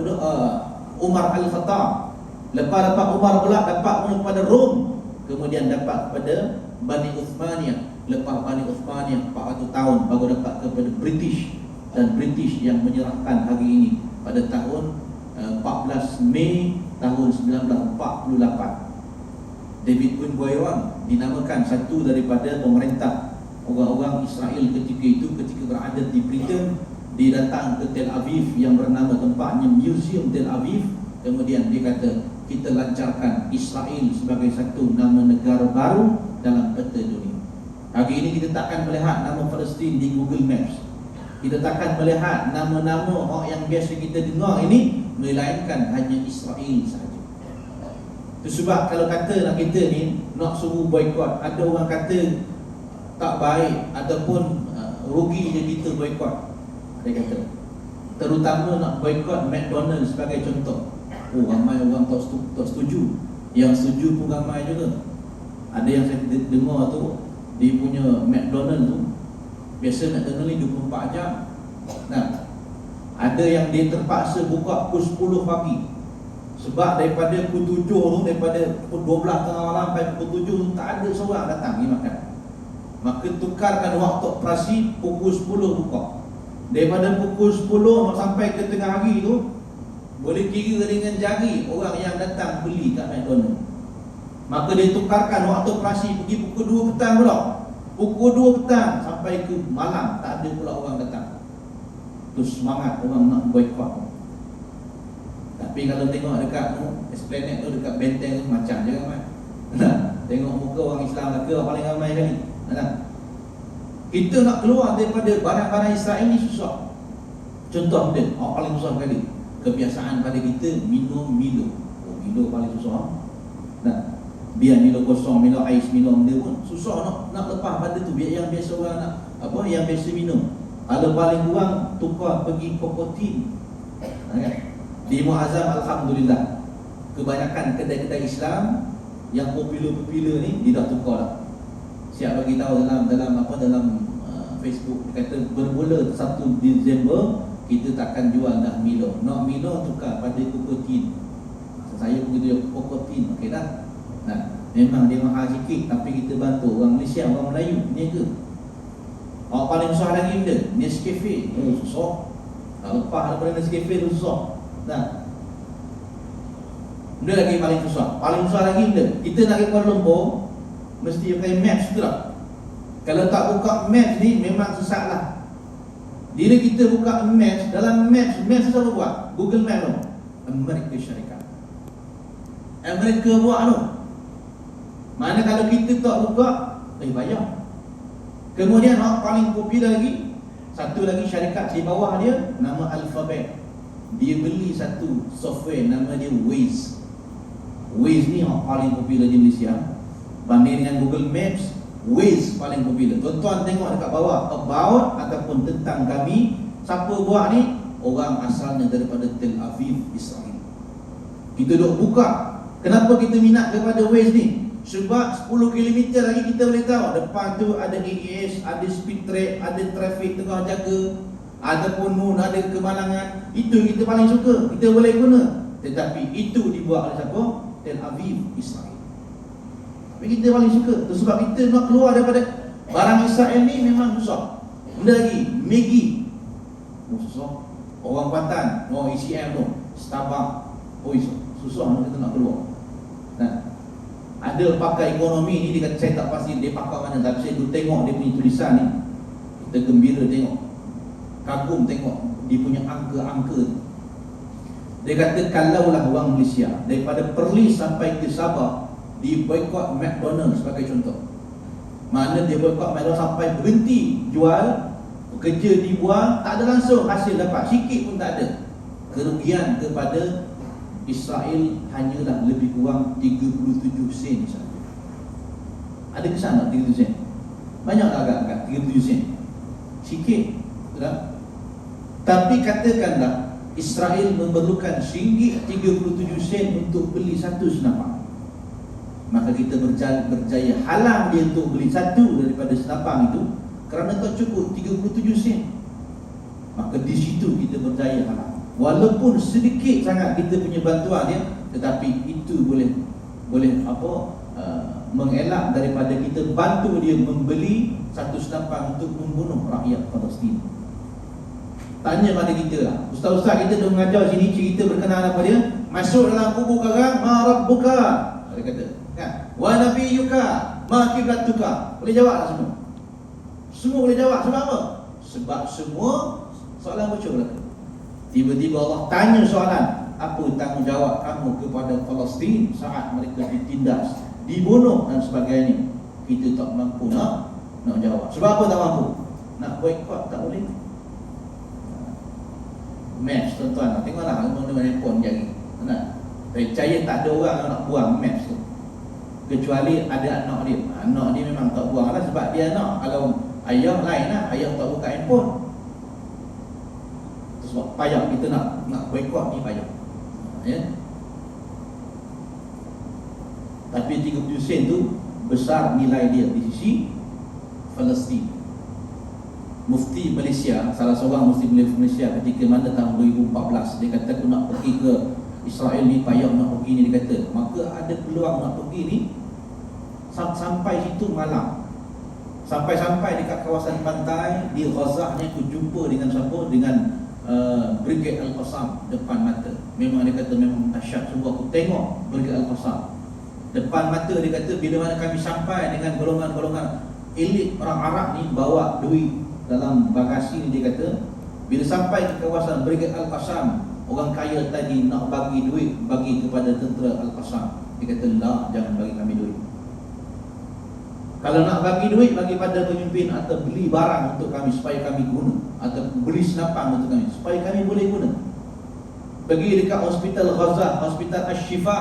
Umar Al-Khattab. Lepas dapat Umar pula dapat kepada Rom, kemudian dapat kepada Bani Uthmaniyah. lepas Bani Uthman yang 400 tahun baru dapat kepada British, dan British yang menyerahkan hari ini pada tahun 14 Mei tahun 1948. David bin Gurion dinamakan satu daripada pemerintah orang-orang Israel ketika itu, ketika berada di Britain. Dia datang ke Tel Aviv yang bernama tempatnya Museum Tel Aviv. Kemudian dia kata, kita lancarkan Israel sebagai satu nama negara baru dalam peta dunia. Hari ini kita takkan melihat nama Palestin di Google Maps. Kita takkan melihat nama-nama orang yang biasa kita dengar ini, melainkan hanya Israel sahaja. Itu sebab kalau kata nak kita ni nak suruh boikot, ada orang kata tak baik ataupun rugi je kita boikot. Dia kata terutama nak boikot McDonald's sebagai contoh. Oh, ramai orang tak setuju. Yang setuju pun ramai juga. Ada yang saya dengar tu, dia punya McDonald's tu biasa McDonald's ni 24 jam. Nah, ada yang dia terpaksa buka pukul 10 pagi. Sebab daripada pukul 7 tu, daripada pukul 12 tengah malam sampai pukul 7 tu, tak ada seorang datang pergi makan. Maka tukarkan waktu operasi, pukul 10 buka. Daripada pukul 10 sampai ke tengah hari tu, boleh kira dengan jari orang yang datang beli kat McDonald's. Maka dia tukarkan waktu operasi, pergi pukul 2 petang pula. Pukul 2 petang sampai ke malam, tak ada pula orang datang. Tu semangat orang nak boikot. Tapi kalau tengok dekat Esplanade tu, dekat benteng tu, macam je kan. Tengok muka orang Islam ke paling ramai kali. Kita nak keluar daripada barang-barang Israel ni susah. Contoh dia, paling susah sekali, kebiasaan pada kita minum Milo. Milo paling susah. Biar Milo kosong, Milo ais, minum dia pun susah nak lepas pada tu. Biar yang biasa orang nak yang biasa minum, kalau paling kurang tukar pergi kokotin. Di Muazzam, alhamdulillah, kebanyakan kedai-kedai Islam yang popular-popular ni dia dah tukar dah. Siap bagi tahu dalam Facebook, dia kata bermula 1 Disember kita takkan jual dah Milo. Nak Milo tukar pada kokotin. Saya pun gitu, kokotin. Okey dah. Memang dia mahal sikit, tapi kita bantu orang Malaysia, orang Melayu niaga. Orang paling susah lagi dia Nescafe. Susah. Tak lepas daripada Nescafe tu susah. Dia lagi paling susah. Paling susah lagi dia, kita nak pergi Kuala Lumpur mesti pakai maps tu lah. Kalau tak buka maps ni memang sesat lah. Bila kita buka maps, dalam maps siapa buat? Google Maps tu, Amerika Syarikat. Amerika buat tu. Mana kalau kita tak buka, bayar. Kemudian paling popular lagi, satu lagi syarikat di bawah dia, nama Alphabet. Dia beli satu software nama dia Waze. Waze ni paling popular di Malaysia. Banding dengan Google Maps, Waze paling popular. Tuan-tuan tengok dekat bawah, about ataupun tentang kami. Siapa buat ni? Orang asalnya daripada Tel Aviv, Israel. Kita duk buka. Kenapa kita minat kepada Waze ni? Sebab 10 km lagi kita boleh tahu depan tu ada AES, ada speed trap, ada traffic tengah jaga, ataupun ada kemalangan. Itu kita paling suka, kita boleh guna. Tetapi itu dibuat oleh siapa? Tel Aviv, Israel. Tapi kita paling suka. Itu sebab kita nak keluar daripada barang Israel ni memang susah. Benda lagi, Maggi, susah. Orang Kuantan, orang ECM tu, Starbucks, susah kita nak keluar. Ada pakar ekonomi ni, dia kata saya tak pasti dia pakar mana, tapi saya dulu tengok dia punya tulisan ni, kita gembira tengok, kagum tengok dia punya angka-angka. Dia kata kalaulah orang Malaysia daripada Perlis sampai ke Sabah di boikot McDonald's sebagai contoh, mana dia boikot McDonald's sampai berhenti jual, kerja dibuang, tak ada langsung hasil dapat, sikit pun tak ada. Kerugian kepada Israel hanyalah lebih kurang 37 sen saja. Ada kesan tak 37 sen? Banyak agak-agak 37 sen. Sikit, betul? Tapi katakanlah Israel memerlukan RM37 untuk beli satu senapang. Maka kita berjaya halang dia untuk beli satu daripada senapang itu kerana tak cukup 37 sen. Maka di situ kita berjaya halang. Walaupun sedikit sangat kita punya bantuan dia, tetapi itu boleh mengelak daripada kita bantu dia membeli satu senapan untuk membunuh rakyat Palestin. Tanya pada kita lah, ustaz-ustaz kita dah mengajar sini cerita berkenaan apa dia? Masuk dalam kubur karang, ma rabbuka, dia kata kan, wa nabiyyuka ma qiblatuka. Boleh jawab tak semua? Semua boleh jawab. Sebab apa? Sebab semua soalan bocor belaka. Tiba-tiba Allah tanya soalan, apa tanggungjawab kamu kepada Palestin saat mereka ditindas, dibunuh dan sebagainya? Kita tak mampu nak jawab. Sebab apa tak mampu? Nak boikot tak boleh. Maps tuan-tuan, tengoklah mana handphone jari. Percaya tak ada orang yang nak buang maps tu, kecuali ada anak dia. Anak dia memang tak buang lah sebab dia anak. Kalau ayah lain lah, ayah tak buka handphone. Sebab payah kita nak boikot ni payah. Ya. Tapi 30 sen tu besar nilai dia di sisi Palestin. Mufti Malaysia, salah seorang mufti Malaysia ketika mana tahun 2014, dia kata aku nak pergi ke Israel ni, payah nak pergi ni, dia kata. Maka ada peluang nak pergi ni sampai situ malam. Sampai dekat kawasan pantai di Gaza ni aku jumpa dengan siapa? Dengan Brigade Al-Qassam depan mata. Memang dia kata memang dahsyat semua. Aku tengok Brigade Al-Qassam depan mata. Dia kata bila mana kami sampai dengan golongan-golongan elit orang Arab ni bawa duit dalam bagasi ni, dia kata bila sampai ke kawasan Brigade Al-Qassam, orang kaya tadi nak bagi duit bagi kepada tentera Al-Qassam. Dia kata lah, jangan bagi kami duit. Kalau nak bagi duit, bagi pada pemimpin atau beli barang untuk kami supaya kami guna, atau beli senapan untuk kami supaya kami boleh guna. Pergi dekat hospital Gaza, hospital Ashifa,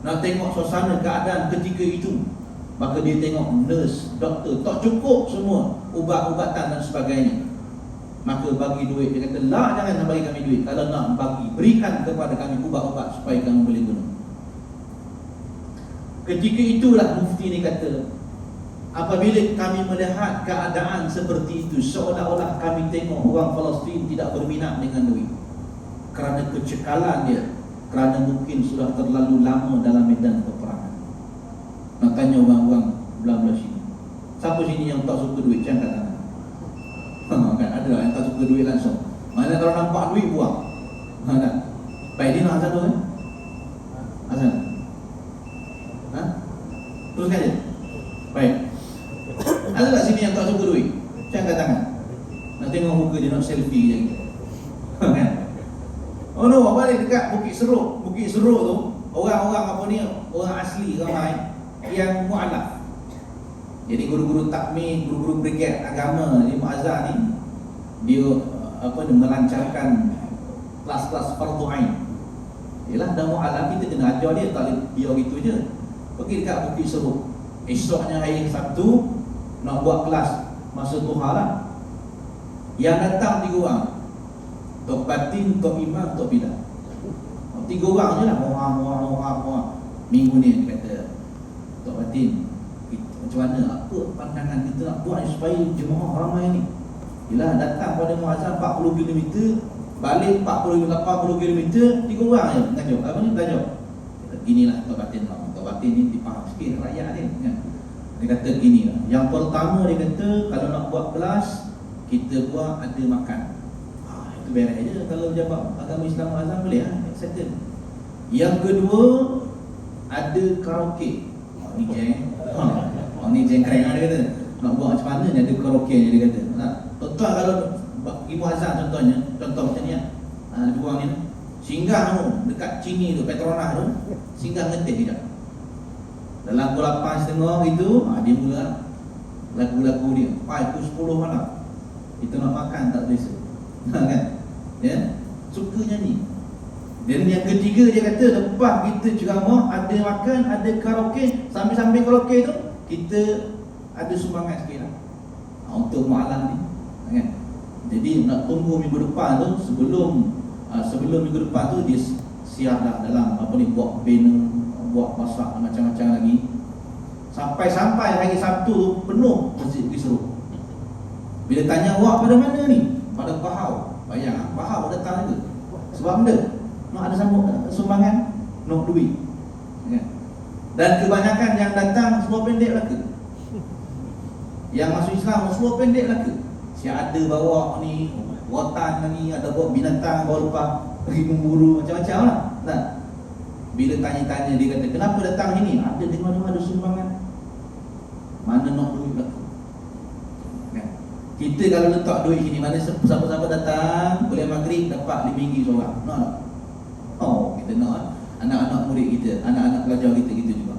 nak tengok suasana keadaan ketika itu. Maka dia tengok nurse, doktor, tak cukup semua ubat-ubatan dan sebagainya. Maka bagi duit. Dia kata lah, jangan bagi kami duit. Kalau nak bagi, berikan kepada kami ubat-ubat supaya kami boleh guna. Ketika itulah mufti ni kata, apabila kami melihat keadaan seperti itu, seolah-olah kami tengok orang Palestin tidak berminat dengan duit kerana kecekalan dia, kerana mungkin sudah terlalu lama dalam medan peperangan. Nak tanya orang-orang belah-belah sini, siapa sini yang tak suka duit? Jangan kata kan ada yang tak suka duit langsung. Mana kalau nampak duit buang. Kan? Baik, dia nak azan tu kan? Azan. Teruskan dia. Baik. Ada tak sini yang tak suka duit? Jangan kata tangan. Nak tengok muka dia, nak selfie je gitu. Kan? Oh no, balik dekat Bukit Seruk. Bukit Seruk tu, orang-orang apa ni, orang asli ramai yang mu'alaf. Jadi guru-guru takmir, guru-guru brigade agama di Muazzah ni, dia dia melancarkan kelas-kelas fardhu ain. Yalah, dah mu'alaf, kita kena ajar dia, tak boleh biar gitu je. Pergi dekat Bukit Seruk. Esoknya hari Sabtu nak buat kelas masa duha lah. Yang datang 3 orang, Tok Batin, Tok Imam, Tok Bilal. 3 orang je lah. Muah. Minggu ni dia kata, Tok Batin, macam mana, apa pandangan kita nak buat supaya jemaah ramai ni? Yelah, datang pada Muazzah 40 km, balik 80 km, 3 orang je mengajar. Apa ni belajar? Inilah Tok Batin lah. Tok Batin ni dipaham sikit rakyat ni kan? Dia kata gini lah. Yang pertama dia kata, kalau nak buat kelas, kita buat ada makan. Itu beres je. Kalau pejabat agama Islam Muazzah boleh lah, settle. Yang kedua, ada karaoke. Ni jeng. Ni jengkreng lah dia kata. Nak buat macam mana ni ada karaoke ni, dia kata. Tuan-tuan kalau pergi Muazzah contohnya, contoh macam ni lah. Ada orang ni singgah tu dekat Cini tu, Petronas tu, singgah ngetih tidak. Dalam pukul 8.30 gitu, dia mula lagu-lagu dia. Pukul 10 malam kita nak makan tak biasa. Kan? Ya? Suka nyanyi. Dan yang ketiga dia kata, lepas kita ceramah, ada makan, ada karaoke, sambil-sambil karaoke tu kita ada sumbangan sikit lah untuk mu'alam ni. Kan? Jadi nak tunggu minggu depan tu, sebelum minggu depan tu dia siap dah dalam buat banner, buat masak macam-macam lagi. Sampai hari Sabtu tu penuh masjid di Seruk. Bila tanya, awak pada mana ni? Pada Bahau. Bayang, Bahau datang juga. Sebab benda nak ada sumbangan, nak duit. Dan kebanyakan yang datang semua pendek belaka. Yang masuk Islam semua pendek lah ke? Si ada bawa ni rotan ni, ada bawa binatang, bawa lupa pergi memburu macam-macam lah. Nah, bila tanya-tanya dia kata, kenapa datang sini? Ada di mana-mana ada sumbangan. Mana nak duit berlaku? Kan? Kita kalau letak duit sini, mana siapa-siapa datang, boleh maghrib dapat RM5 seorang. Nak tak? Oh, kita nak. Anak-anak murid kita, anak-anak pelajar kita, kita juga.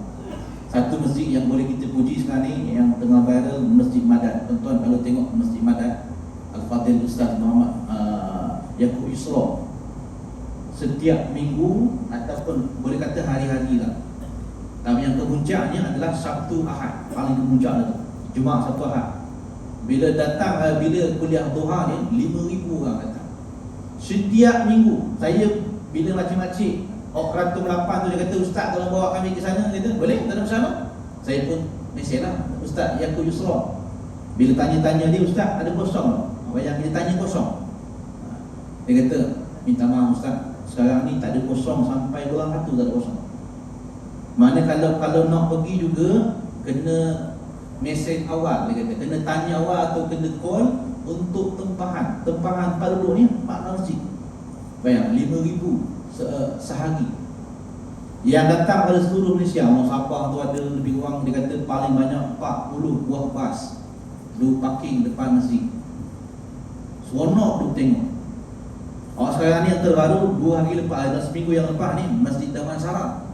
Satu masjid yang boleh kita puji sekarang ni, yang tengah viral, Masjid Madad. Tuan-tuan kalau tengok Masjid Madad, Al-Fadhil Ustaz Muhammad Yaakob Yusra, setiap minggu ataupun boleh kata hari-hari lah. Tapi yang kemuncaknya adalah Sabtu Ahad, paling kemuncak itu. Jumaat Sabtu Ahad. Bila datang, bila kuliah duha ni 5,000 orang datang. Setiap minggu. Saya bila makcik-makcik Keraton 8 tu dia kata, Ustaz kalau bawa kami ke sana, kata, boleh, tak ada masalah. Saya pun mesej lah, Ustaz Yaakob Yusra. Bila tanya-tanya dia, Ustaz ada kosong tak? Bayang dia tanya kosong. Dia kata, minta maaf Ustaz, sekarang ni tak ada kosong sampai bulan 1 tak ada kosong. Mana kalau nak pergi juga kena mesej awal, dia kata, kena tanya awal atau kena call untuk tempahan. Tempahan pada dulu ni makna masjid. Bayang 5,000 sehari. Yang datang pada seluruh Malaysia. Orang Sabah tu ada lebih kurang, dia kata paling banyak 40 buah bas duk parking depan masjid. Seronok duk tengok. Sekarang ni yang terbaru 2 hari lepas, ada seminggu yang lepas ni, Masjid Damansara,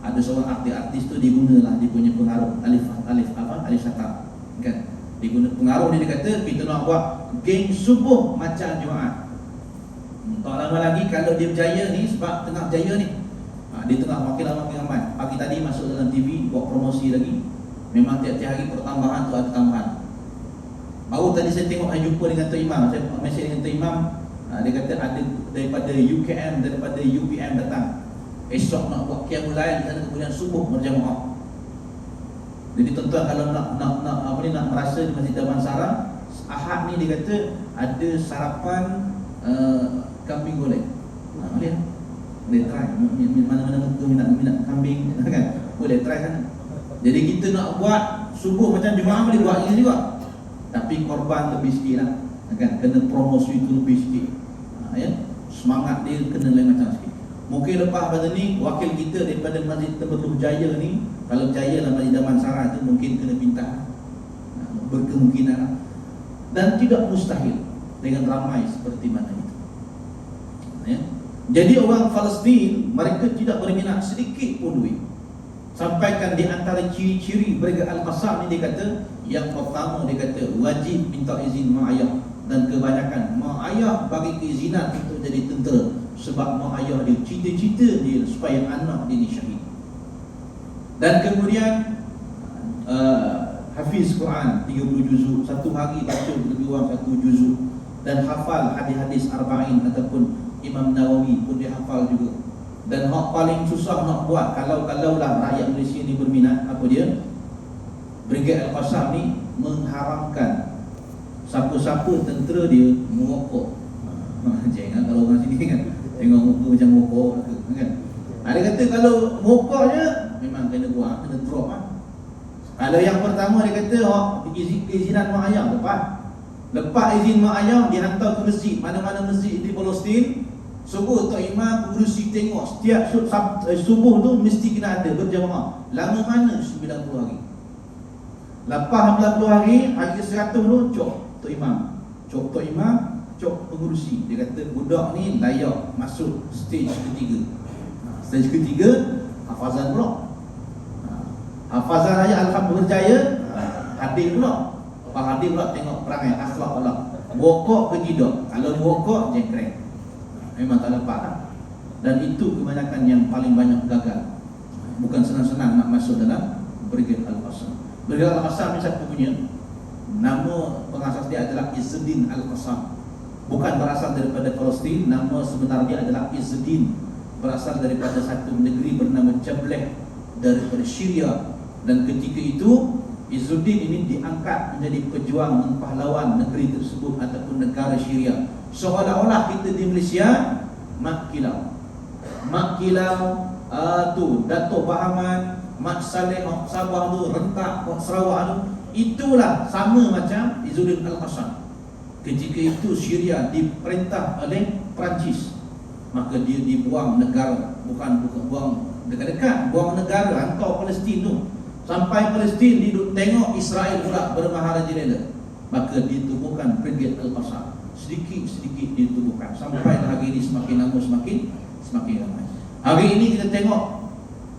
ada seorang artis tu digunalah dia punya pengaruh Alif Shatar, kan? Diguna pengaruh dia kata kita nak buat geng subuh macam Jumaat. Tak lama lagi kalau dia berjaya ni, sebab tengah berjaya ni, dia tengah makin ramai. Pagi tadi masuk dalam TV buat promosi lagi. Memang tiap-tiap hari pertambahan tu ada tambahan. Baru tadi saya tengok, saya jumpa dengan Tok Imam, saya mesej dengan Tok Imam, dia kata ada daripada UKM, daripada UPM datang. Esok nak buat qiyamul lail di sana, kemudian subuh berjamaah. Jadi tuan-tuan kalau nak merasa di Masjid Damansara, Ahad ni dia kata ada sarapan kambing goreng. Boleh try. Mana-mana muka minat kambing kan? Boleh try kan? Jadi kita nak buat subuh macam Jumaat, boleh buat ini juga. Tapi korban lebih sikit lah, kan? Kena promosi itu lebih sikit. Ya? Semangat dia kena lain macam sikit. Mungkin lepas pada ni, wakil kita daripada Masjid Tebetuh Jaya ni, kalau Jaya lah Masjid Damansara tu, mungkin kena pinta. Berkemungkinan lah. Dan tidak mustahil dengan ramai seperti mana itu. Ya? Jadi orang Palestin, mereka tidak berminat sedikit pun duit. Sampaikan di antara ciri-ciri Brigade Al-Qassam ni, dia kata, yang pertama dia kata wajib minta izin mak ayah. Dan kebanyakan mak ayah bagi keizinan untuk jadi tentera, sebab mak ayah dia cita-cita dia supaya anak dia ni syahid. Dan kemudian hafiz Quran 30 juzuk, satu hari baca lebih kurang 1 juzuk. Dan hafal hadis-hadis arba'in ataupun Imam Nawawi pun dia hafal juga. Dan hak paling susah nak buat, kalau lah rakyat Malaysia ni berminat, apa dia? Brigade Al-Qassam ni mengharamkan siapa-siapa tentera dia merokok. Jangan kalau orang sini kan tengok muka macam merokok kan. Dia kata kalau merokok je memang kena buat, kena drop lah. Kalau yang pertama dia kata izinan mak ayah lepas izin mak ayah, dihantar ke masjid, mana-mana masjid di Palestin. Subuh Tok Imam pengurusi tengok setiap subuh tu mesti kena ada berjamaah. Lama mana 90 hari. Lepas 90 hari, hari ke-100 tu cok Tok Imam, cok pengurusi. Dia kata budak ni layak masuk stage ketiga. Stage ketiga hafazan pula. Hafazan ayat Alhamdulillah Jaya, hadir pula. Lepas hadir pula tengok perangai akhlak pula. Wokok ke tidak? Kalau wokok jengkreng, memang tak dapat lah. Dan itu kebanyakan yang paling banyak gagal. Bukan senang-senang nak masuk dalam Brigade Al-Qassam. Brigade Al-Qassam ni siapa punya? Nama pengasas dia adalah Izzuddin Al-Qassam. Bukan berasal daripada Palestin. Nama sebenar dia adalah Izzuddin, berasal daripada satu negeri bernama Jableh daripada Syria. Dan ketika itu Izzuddin ini diangkat menjadi pejuang dan pahlawan negeri tersebut ataupun negara Syria. Seolah-olah kita di Malaysia Mak Kilau tu Datuk Bahaman, Mat Saleh Sabah tu, Rentak Sarawak tu, Itulah sama macam Izzuddin Al-Qassam. Ketika itu Syria diperintah oleh Perancis, maka dia dibuang negara, bukan buang dekat-dekat, buang negara, hantar Palestin tu. Sampai Palestin duduk tengok Israel pula bermaharajalela, maka ditubuhkan Brigade Al-Qassam. Sedikit-sedikit ditubuhkan sampai hari ini semakin lama semakin ramai. Hari ini kita tengok,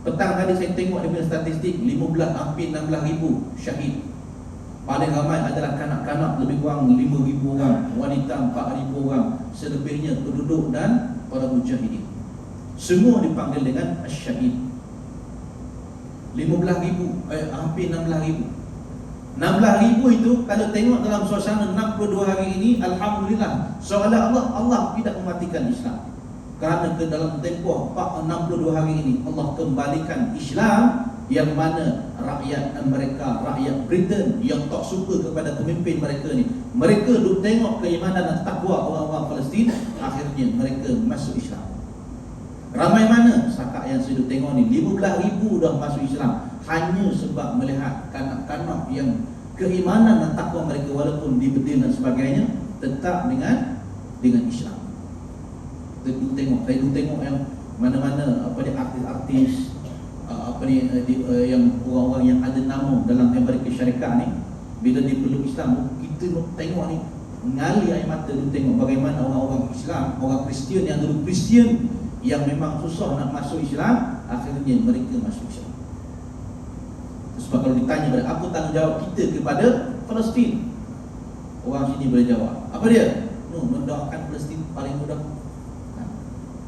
petang tadi saya tengok daripada statistik, hampir 16,000 syahid. Paling ramai adalah kanak-kanak, lebih kurang 5,000 orang, wanita 4,000 orang, selebihnya penduduk dan para mujahidin. Semua dipanggil dengan asyahid. 15,000, hampir 16,000. 16,000 itu kalau tengok dalam suasana 62 hari ini, alhamdulillah, seolah Allah tidak mematikan Islam. Kerana ke dalam tempoh 62 hari ini Allah kembalikan Islam, yang mana rakyat mereka, rakyat Britain yang tak suka kepada pemimpin mereka ni, mereka duk tengok keimanan dan takwa orang-orang Palestin, akhirnya mereka masuk Islam. Ramai mana setakat yang saya duk tengok ni, 15,000 dah masuk Islam, hanya sebab melihat kanak-kanak yang keimanan dan takwa mereka walaupun dibedil dan sebagainya tetap dengan Islam. Saya duk tengok yang mana-mana artis-artis, yang orang-orang yang ada nama dalam Amerika Syarikat ni, bila dia peluk Islam, kita tengok ni mengalir air mata. Dia tengok bagaimana orang-orang Islam, orang Kristian yang dulu Kristian, yang memang susah nak masuk Islam, akhirnya mereka masuk Islam. Sebab kalau ditanya pada apa tanggungjawab kita kepada Palestin, orang sini boleh jawab. Apa dia? Mendoakan Palestin paling mudah.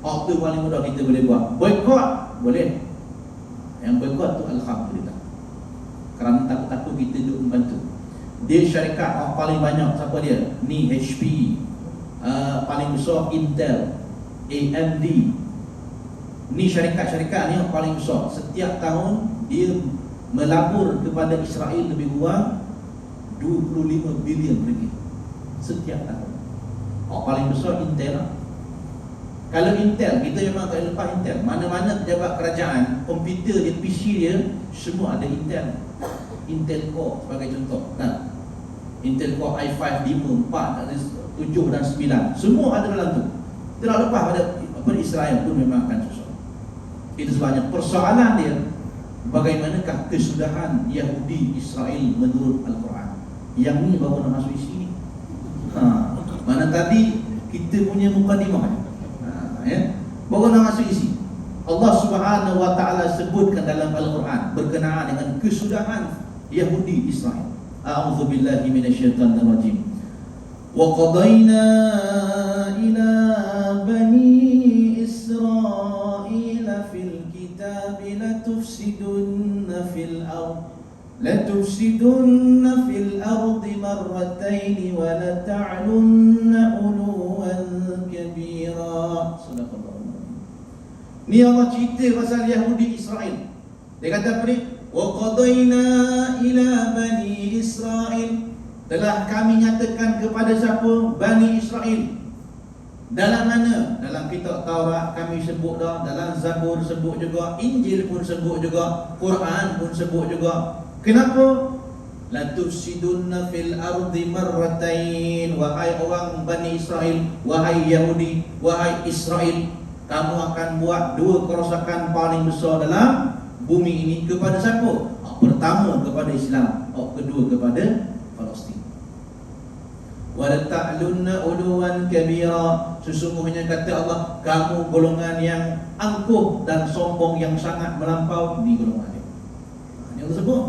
Apa paling mudah kita boleh buat? Boykot boleh. Yang boykot tu alhamdulillah, kerana takut-takut kita duduk membantu. Dia syarikat orang paling banyak, siapa dia? Ni HP, paling besar Intel, AMD. Ni syarikat-syarikat ni yang paling besar. Setiap tahun dia melabur kepada Israel lebih kurang 25 bilion ringgit setiap tahun. Orang paling besar Intel lah. Kalau Intel, kita memang tak lepas Intel. Mana-mana pejabat kerajaan, komputer dia, PC dia, semua ada Intel. Intel Core sebagai contoh, kan? Intel Core i5, 5, 4, 7 dan 9, semua ada dalam tu. Tidak lepas pada Israel pun memang akan susah. Itu sebabnya persoalan dia, bagaimanakah kesudahan Yahudi Israel menurut Al-Quran. Yang ni baru nak masuk isi ni. Mana tadi kita punya mukadimah, baru nak masuk isi. Allah Subhanahu wa ta'ala sebutkan dalam Al-Quran berkenaan dengan kesudahan Yahudi Israel. A'udzu billahi minasyaitonir rajim. Wa qadayna ila bani Israila fil kitabi latufsidunna fil ardi marrataini wa lata'lunna uluwan kabira. Sadaqallahu. Ni Allah cerita pasal Yahudi Israel. Dia kata apa ni? Wa qadayna ila bani Israel, telah kami nyatakan kepada siapa? Bani Israel. Dalam mana? Dalam kitab Taurat kami sebut dah, dalam Zabur sebut juga, Injil pun sebut juga, Quran pun sebut juga. Kenapa? La tufsidunna fil ardi marratain. Wahai orang Bani Israel, wahai Yahudi, wahai Israel, kamu akan buat dua kerosakan paling besar dalam bumi ini. Kepada siapa? Pertama kepada Islam, kedua kepada Palestin. Wa la ta'lunna uluwan kabira. Sesungguhnya kata Allah, kamu golongan yang angkuh dan sombong yang sangat melampau. Ini golongan dia. Ini Allah sebut.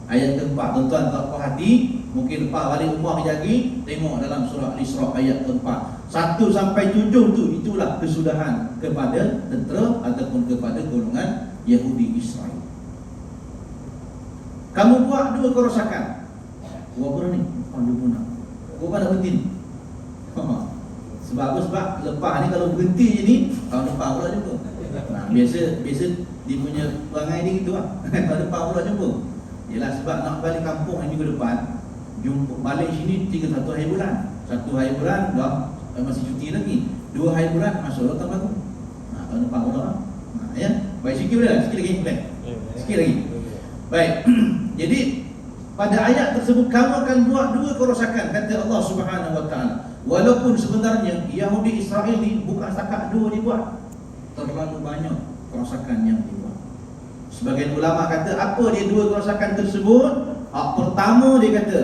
Ayat keempat, tuan-tuan tak puas hati, mungkin lepas balik rumah lagi, tengok dalam surah Al-Isra ayat keempat. 1 sampai 7 tu, itulah kesudahan kepada tentera ataupun kepada golongan Yahudi Israel. Kamu buat dua kerosakan. Buat apa ni? Dia punah. Buat apa nak berhenti ni? Sebab apa? Sebab lepas ni kalau berhenti je ni, tahun depan pula jumpa. Biasa dia punya perangai dia gitu lah. Tahun depan pula jumpa. Yelah, sebab nak balik kampung minggu depan, jumpa balik sini 1 hari bulan. 1 hari bulan dah masih cuti lagi. 2 hari bulan masuk tahun baru. Tahun depan pula. Ya. Baik, sikit boleh tak? Sikit lagi boleh. Sikit lagi. Baik. Jadi pada ayat tersebut, kamu akan buat dua kerosakan, kata Allah Subhanahu wa taala. Walaupun sebenarnya Yahudi Israel ni bukan setakat dua dibuat, terlalu banyak kerosakan yang dibuat. Sebagian ulama kata, apa dia dua kerosakan tersebut? Pertama dia kata,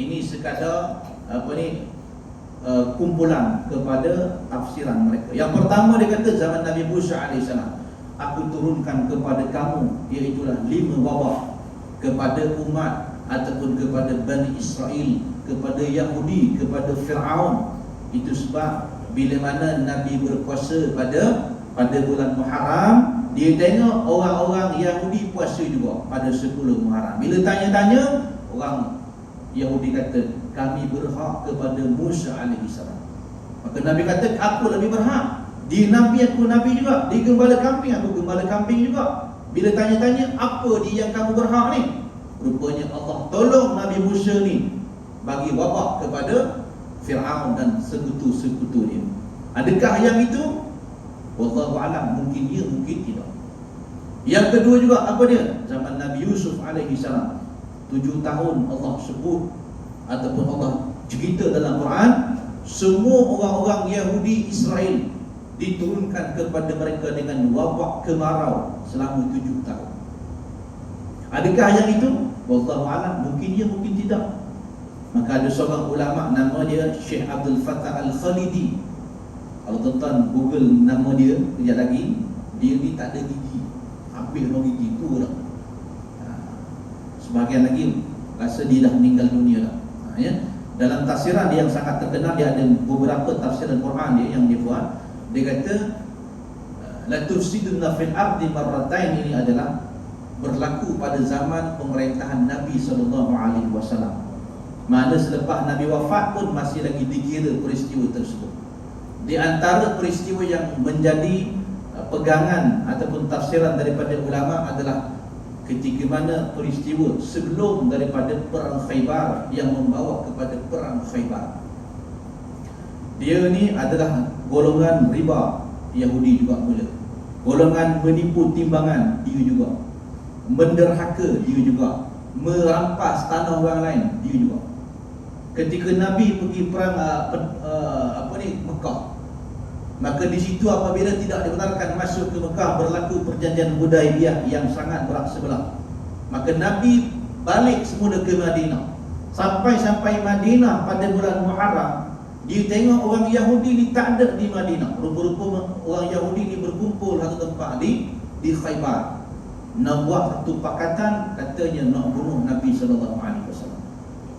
ini sekadar kumpulan kepada tafsiran mereka. Yang pertama dia kata, zaman Nabi Musa AS, aku turunkan kepada kamu, iaitulah 5 wabak kepada umat ataupun kepada Bani Israel, kepada Yahudi, kepada Fir'aun. Itu sebab bila mana Nabi berpuasa pada bulan Muharram, dia tengok orang-orang Yahudi puasa juga pada 10 Muharram. Bila tanya-tanya, orang Yahudi kata, kami berhak kepada Musa AS. Maka Nabi kata, aku lebih berhak. Dia Nabi, aku Nabi juga. Dia gembala kambing, aku gembala kambing juga. Bila tanya-tanya, apa dia yang kamu berhak ni? Rupanya Allah tolong Nabi Musa ni bagi wabak kepada Fir'aun dan sekutu-sekutu dia. Adakah yang itu? Wallahu a'lam, mungkin ya, mungkin tidak. Yang kedua juga, apa dia? Zaman Nabi Yusuf AS, 7 tahun Allah sebut ataupun Allah cerita dalam Quran, semua orang-orang Yahudi Israel diturunkan kepada mereka dengan wabak kemarau selama 7 tahun. Adakah yang itu? Wallahu a'lam, mungkin ya, mungkin tidak. Maka ada seorang ulama, nama dia Syekh Abdul Fattah Al-Khalidi. Kalau tuan-tuan Google nama dia, kejap lagi, dia ni tak ada gigi, hampir no gigi tu dah. Sebahagian lagi rasa dia dah meninggal dunia dah. Ya. Dalam tafsiran dia yang sangat terkenal, dia ada beberapa tafsiran Quran dia yang dia buat. Dia kata, la tufsiduna fil ardi marratain, ini adalah berlaku pada zaman pemerintahan Nabi SAW. Mana selepas Nabi wafat pun masih lagi dikira peristiwa tersebut. Di antara peristiwa yang menjadi pegangan ataupun tafsiran daripada ulama adalah ketika mana peristiwa sebelum daripada perang Khaybar yang membawa kepada perang Khaybar. Dia ni adalah golongan riba, Yahudi juga mula. Golongan menipu timbangan, dia juga. Menderhaka, dia juga. Merampas tanah orang lain, dia juga. Ketika Nabi pergi perang Mekah, maka di situ apabila tidak dibenarkan masuk ke Mekah, berlaku perjanjian Hudaibiyah yang sangat berat sebelah. Maka Nabi balik semula ke Madinah. Sampai Madinah pada bulan Muharram, dia tengok orang Yahudi ni tak ada di Madinah. Rupa-rupa orang Yahudi ni berkumpul satu tempat di Khaybar, nak buat satu pakatan, katanya nak bunuh Nabi SAW.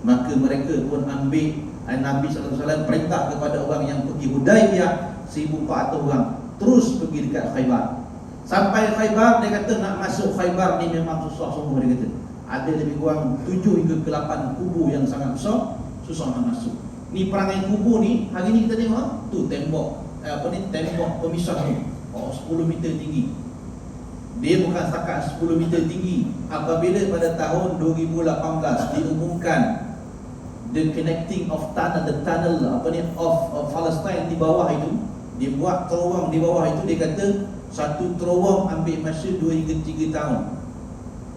Maka mereka pun ambil, Nabi SAW perintah kepada orang yang pergi Hudaibiyah, 1,400 orang, terus pergi dekat Khaybar. Sampai Khaybar, dia kata nak masuk Khaybar ni memang susah semua. Dia kata ada lebih kurang 7 hingga ke 8 kubu yang sangat besar, susah nak masuk. Ni perangai kubu ni, hari ni kita tengok tu tembok tembok pemisah tu, 10 meter tinggi. Dia bukan setakat 10 meter tinggi. Apabila pada tahun 2018 diumumkan the connecting of tunnel, the tunnel of Palestine di bawah itu, dia buat terowong di bawah itu, dia kata satu terowong ambil masa 2 hingga 3 tahun.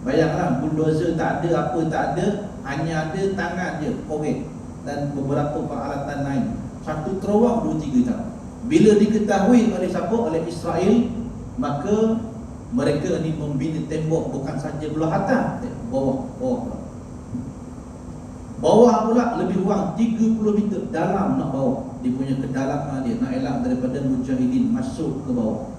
Bayanglah, bulldozer tak ada, apa tak ada, hanya ada tangan je, korek dan beberapa peralatan lain. Satu terowong 2-3 tahun. Bila diketahui oleh siapa? Oleh Israel, maka mereka ni membina tembok bukan saja belah atas, bawah pula lebih kurang 30 meter dalam nak bawah. Dia punya kedalaman dia nak elak daripada mujahidin masuk ke bawah.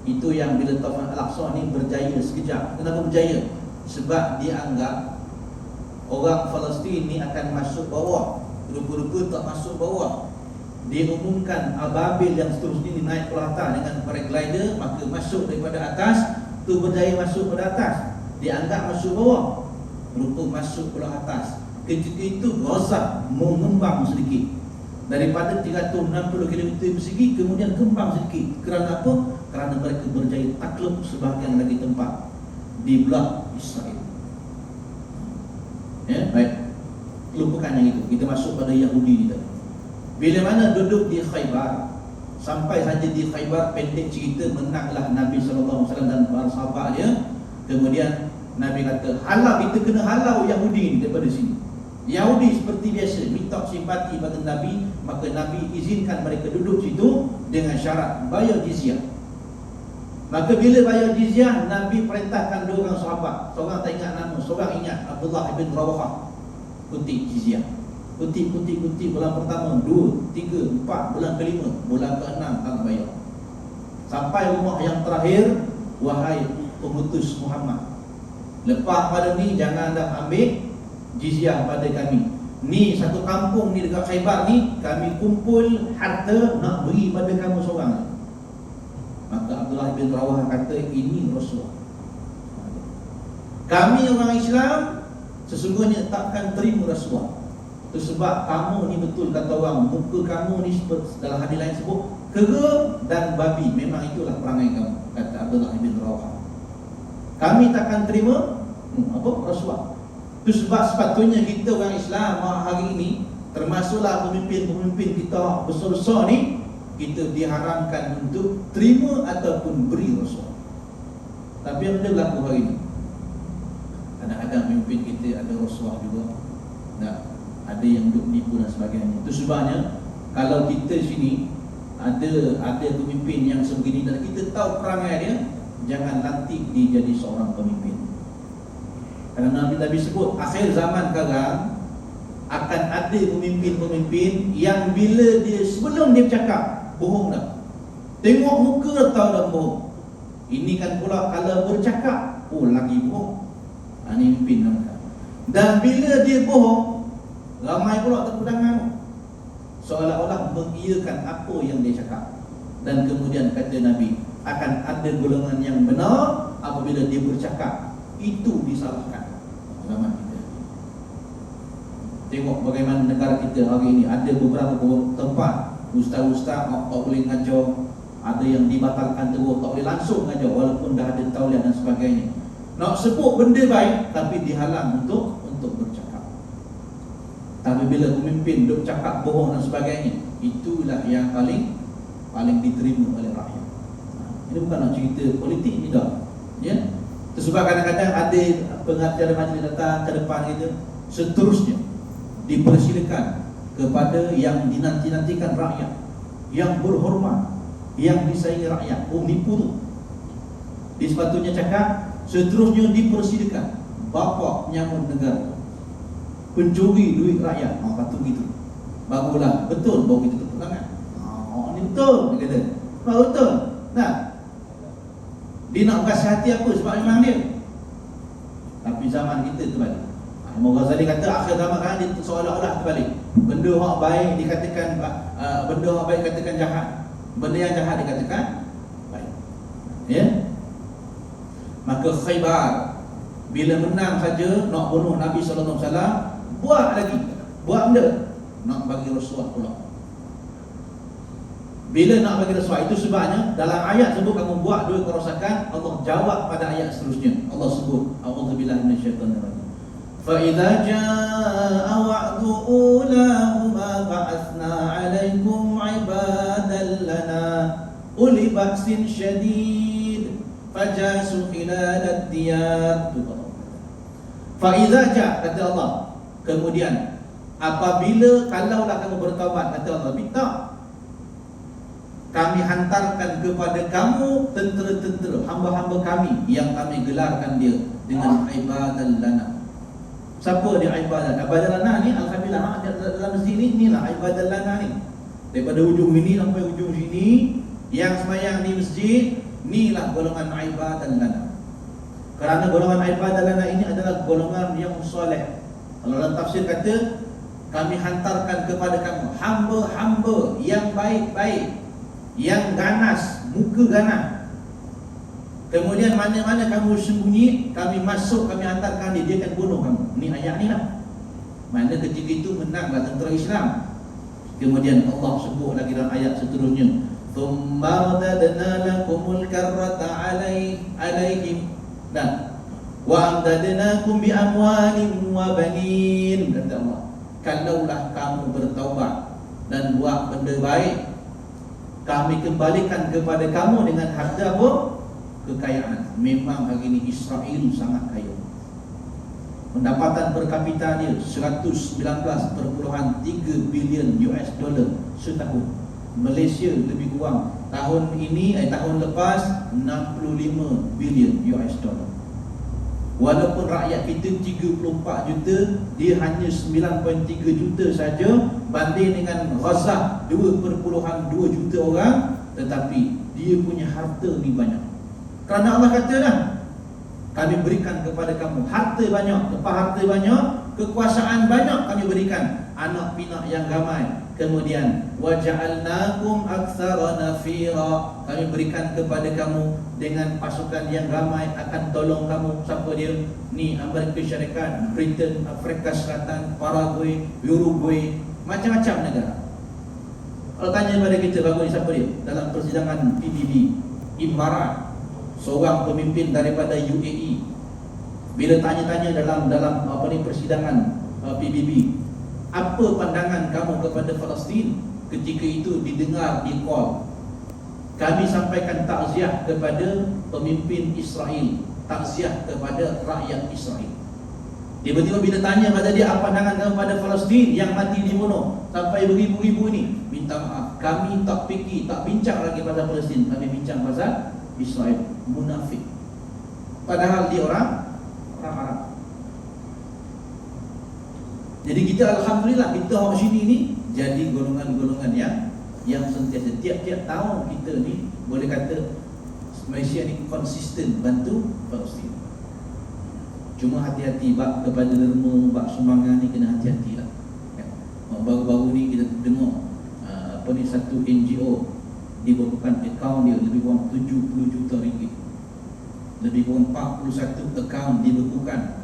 Itu yang bila Taufan Al-Aqsa ni berjaya sekejap. Kenapa berjaya? Sebab dia anggap orang Palestin ni akan masuk bawah. Rupa-rupa tak masuk bawah. Dia umumkan Ababil yang seterusnya naik ke atas dengan paraglider, maka masuk daripada atas, tu berjaya masuk pada atas. Dia anggap masuk bawah, rupa masuk ke atas. Ketika itu Gaza mengembang sedikit. Daripada 360 km persegi kemudian kembang sedikit. Kerana apa? Kerana mereka berjaya takluk sebahagian lagi tempat di belah Israel. Ya, baik. Lupakan yang itu. Kita masuk pada Yahudi kita. Bila mana duduk di Khaybar, sampai saja di Khaybar, pendek cerita, menanglah Nabi SAW dan para sahabat dia. Kemudian Nabi kata, halau, kita kena halau Yahudi ni daripada sini. Yahudi seperti biasa minta simpati pada Nabi, maka Nabi izinkan mereka duduk situ dengan syarat bayar jizyah. Maka bila bayar jizyah, Nabi perintahkan 2 orang sahabat. Seorang tak ingat nama, seorang ingat, Abdullah bin Rawahah, kutip jizyah. Kutip bulan pertama, 2, 3, 4, bulan kelima, bulan ke-6 tak nak bayar. Sampai rumah yang terakhir, wahai pengutus Muhammad, lepas pada ni jangan dah ambil jizyah pada kami. Ni satu kampung ni dekat Khaybar ni, kami kumpul harta nak beri pada kamu seorang. Maka Abdullah bin Rawahah kata, ini Rasulullah. Kami orang Islam sesungguhnya takkan terima rasuah. Itu sebab kamu ni betul kata orang, muka kamu ni dalam hadis lain sebut kera dan babi. Memang itulah perangai kamu, kata Abdullah bin Rawahah. Kami takkan terima rasuah. Itu sebab sepatutnya kita orang Islam hari ini, termasuklah pemimpin-pemimpin kita besar-besar ni, kita diharamkan untuk terima ataupun beri rasuah. Tapi apa yang berlaku hari ini? Kadang-kadang pemimpin kita ada rasuah juga, ada yang duk nipu dan sebagainya. Itu sebabnya kalau kita sini ada pemimpin yang sebegini dan kita tahu perangai dia, jangan lantik dia jadi seorang pemimpin. Kerana Nabi sebut akhir zaman sekarang akan ada pemimpin-pemimpin yang bila dia sebelum dia bercakap bohong dah. Tengok muka tahu dah bohong. Ini kan pula kalau bercakap, lagi bohong. Ini pemimpin namanya. Dan bila dia bohong, ramai pula terpedangan, seolah-olah mengiyakan apa yang dia cakap. Dan kemudian kata Nabi, akan ada golongan yang benar apabila dia bercakap itu disalahkan. Zaman kita tengok bagaimana negara kita hari ini, ada beberapa tempat ustaz-ustaz tak boleh ngajar, ada yang dibatalkan terus, tak boleh langsung ngajar walaupun dah ada tauliah dan sebagainya. Nak sebut benda baik tapi dihalang untuk bercakap. Tapi bila pemimpin duk cakap bohong dan sebagainya, itulah yang paling diterima oleh rakyat. Ini bukan nak cerita politik ni dah, ya. Sebab kadang-kadang ada pengacara majlis datang ke depan kita, seterusnya dipersilakan kepada yang dinanti-nantikan rakyat, yang berhormat, yang disayangi rakyat. Nipu tu. Dia sepatutnya cakap, seterusnya dipersilakan bapa penyamun negara, pencuri duit rakyat. Patut gitu. Bagulah, betul, baru kita tepuk tangan. Ni betul, dia kata. Betul. Nah, dia nak kasih hati apa sebab memang dia. Tapi zaman kita terbalik. Imam Ghazali kata akhir zaman kan dia seolah-olah terbalik. Benda hak baik dikatakan benda hak baik dikatakan jahat. Benda yang jahat dikatakan baik. Ya. Maka Khaybar bila menang saja nak bunuh Nabi sallallahu alaihi wasallam, buat lagi. Buat benda nak bagi rasuah pula. Bila nak bagi rasuah, itu sebabnya dalam ayat sebut kamu buat 2 kerosakan, Allah jawab pada ayat seterusnya. Allah sebut a'udzubillahi minasyaitonir rajim. Fa idza jaa wa'du ulahuma ba'athna 'alaikum 'ibadan lana uli ba'sin syadid fajasu khilalad diyar. Fa idza jaa, kata Allah, kemudian apabila kalaulah kamu bertaubat, kata Allah, tak, kami hantarkan kepada kamu tentera-tentera, hamba-hamba kami yang kami gelarkan dia dengan ibadan lana. Siapa dia ibadan? Ibadan lana ni alhamdulillah dalam masjid ni, inilah ibadan lana ni. Daripada ujung ini sampai ujung sini yang sembahyang di masjid, inilah golongan ibadan lana. Kerana golongan ibadan lana ini adalah golongan yang soleh. Kalau dalam tafsir kata, kami hantarkan kepada kamu hamba-hamba yang baik-baik, yang ganas, muka ganas. Kemudian mana-mana kamu sembunyi, kami masuk, kami hantarkan dia akan bunuh kamu. Ini ayat ni lah. Mana ketika itu menanglah tentera Islam. Kemudian Allah sebut lagi dalam ayat seterusnya, thumma radadna lakumul karrata alaihim dan wa amdadnakum bi amwalin wa banin. Kata Allah, kalaulah kamu bertaubat dan buat benda baik, kami kembalikan kepada kamu dengan harta apa? Kekayaan. Memang hari ini Israel sangat kaya. Pendapatan per kapita dia 119.3 bilion US dollar setahun. Malaysia lebih kurang tahun lepas 65 bilion US dollar. Walaupun rakyat kita 34 juta, dia hanya 9.3 juta saja banding dengan Gaza 2.2 juta orang, tetapi dia punya harta ni banyak. Kerana Allah kata dah, kami berikan kepada kamu harta banyak. Lepas harta banyak, kekuasaan banyak kami berikan, anak pinak yang ramai. Kemudian waja'alnakum aktsara nafira, kami berikan kepada kamu dengan pasukan yang ramai akan tolong kamu. Siapa dia? Ni Amerika Syarikat, Britain, Afrika Selatan, Paraguay, Uruguay, macam-macam negara. Kalau tanya kepada kita, bagus ni siapa dia? Dalam persidangan PBB, Imarat, seorang pemimpin daripada UAE, bila tanya-tanya dalam persidangan PBB, apa pandangan kamu kepada Palestin? Ketika itu didengar di call, kami sampaikan takziah kepada pemimpin Israel, takziah kepada rakyat Israel. Tiba-tiba bila tanya pada dia, apa pandangan kamu pada Palestin yang mati dibunuh sampai beribu-ribu ini? Minta maaf, kami tak fikir, tak bincang lagi pasal Palestin, kami bincang pasal Israel. Munafik. Padahal dia orang Arab. Jadi kita alhamdulillah, kita orang sini ni jadi golongan-golongan yang sentiasa tiap-tiap tahun kita ni boleh kata Malaysia ni konsisten bantu Palestin. Cuma hati-hati bab kepada derma, bab sumbangan ni kena hati-hatilah. Baru-baru ni kita dengar satu NGO dibukukan akaun dia lebih kurang 70 juta ringgit. Lebih kurang 41 akaun dibekukan,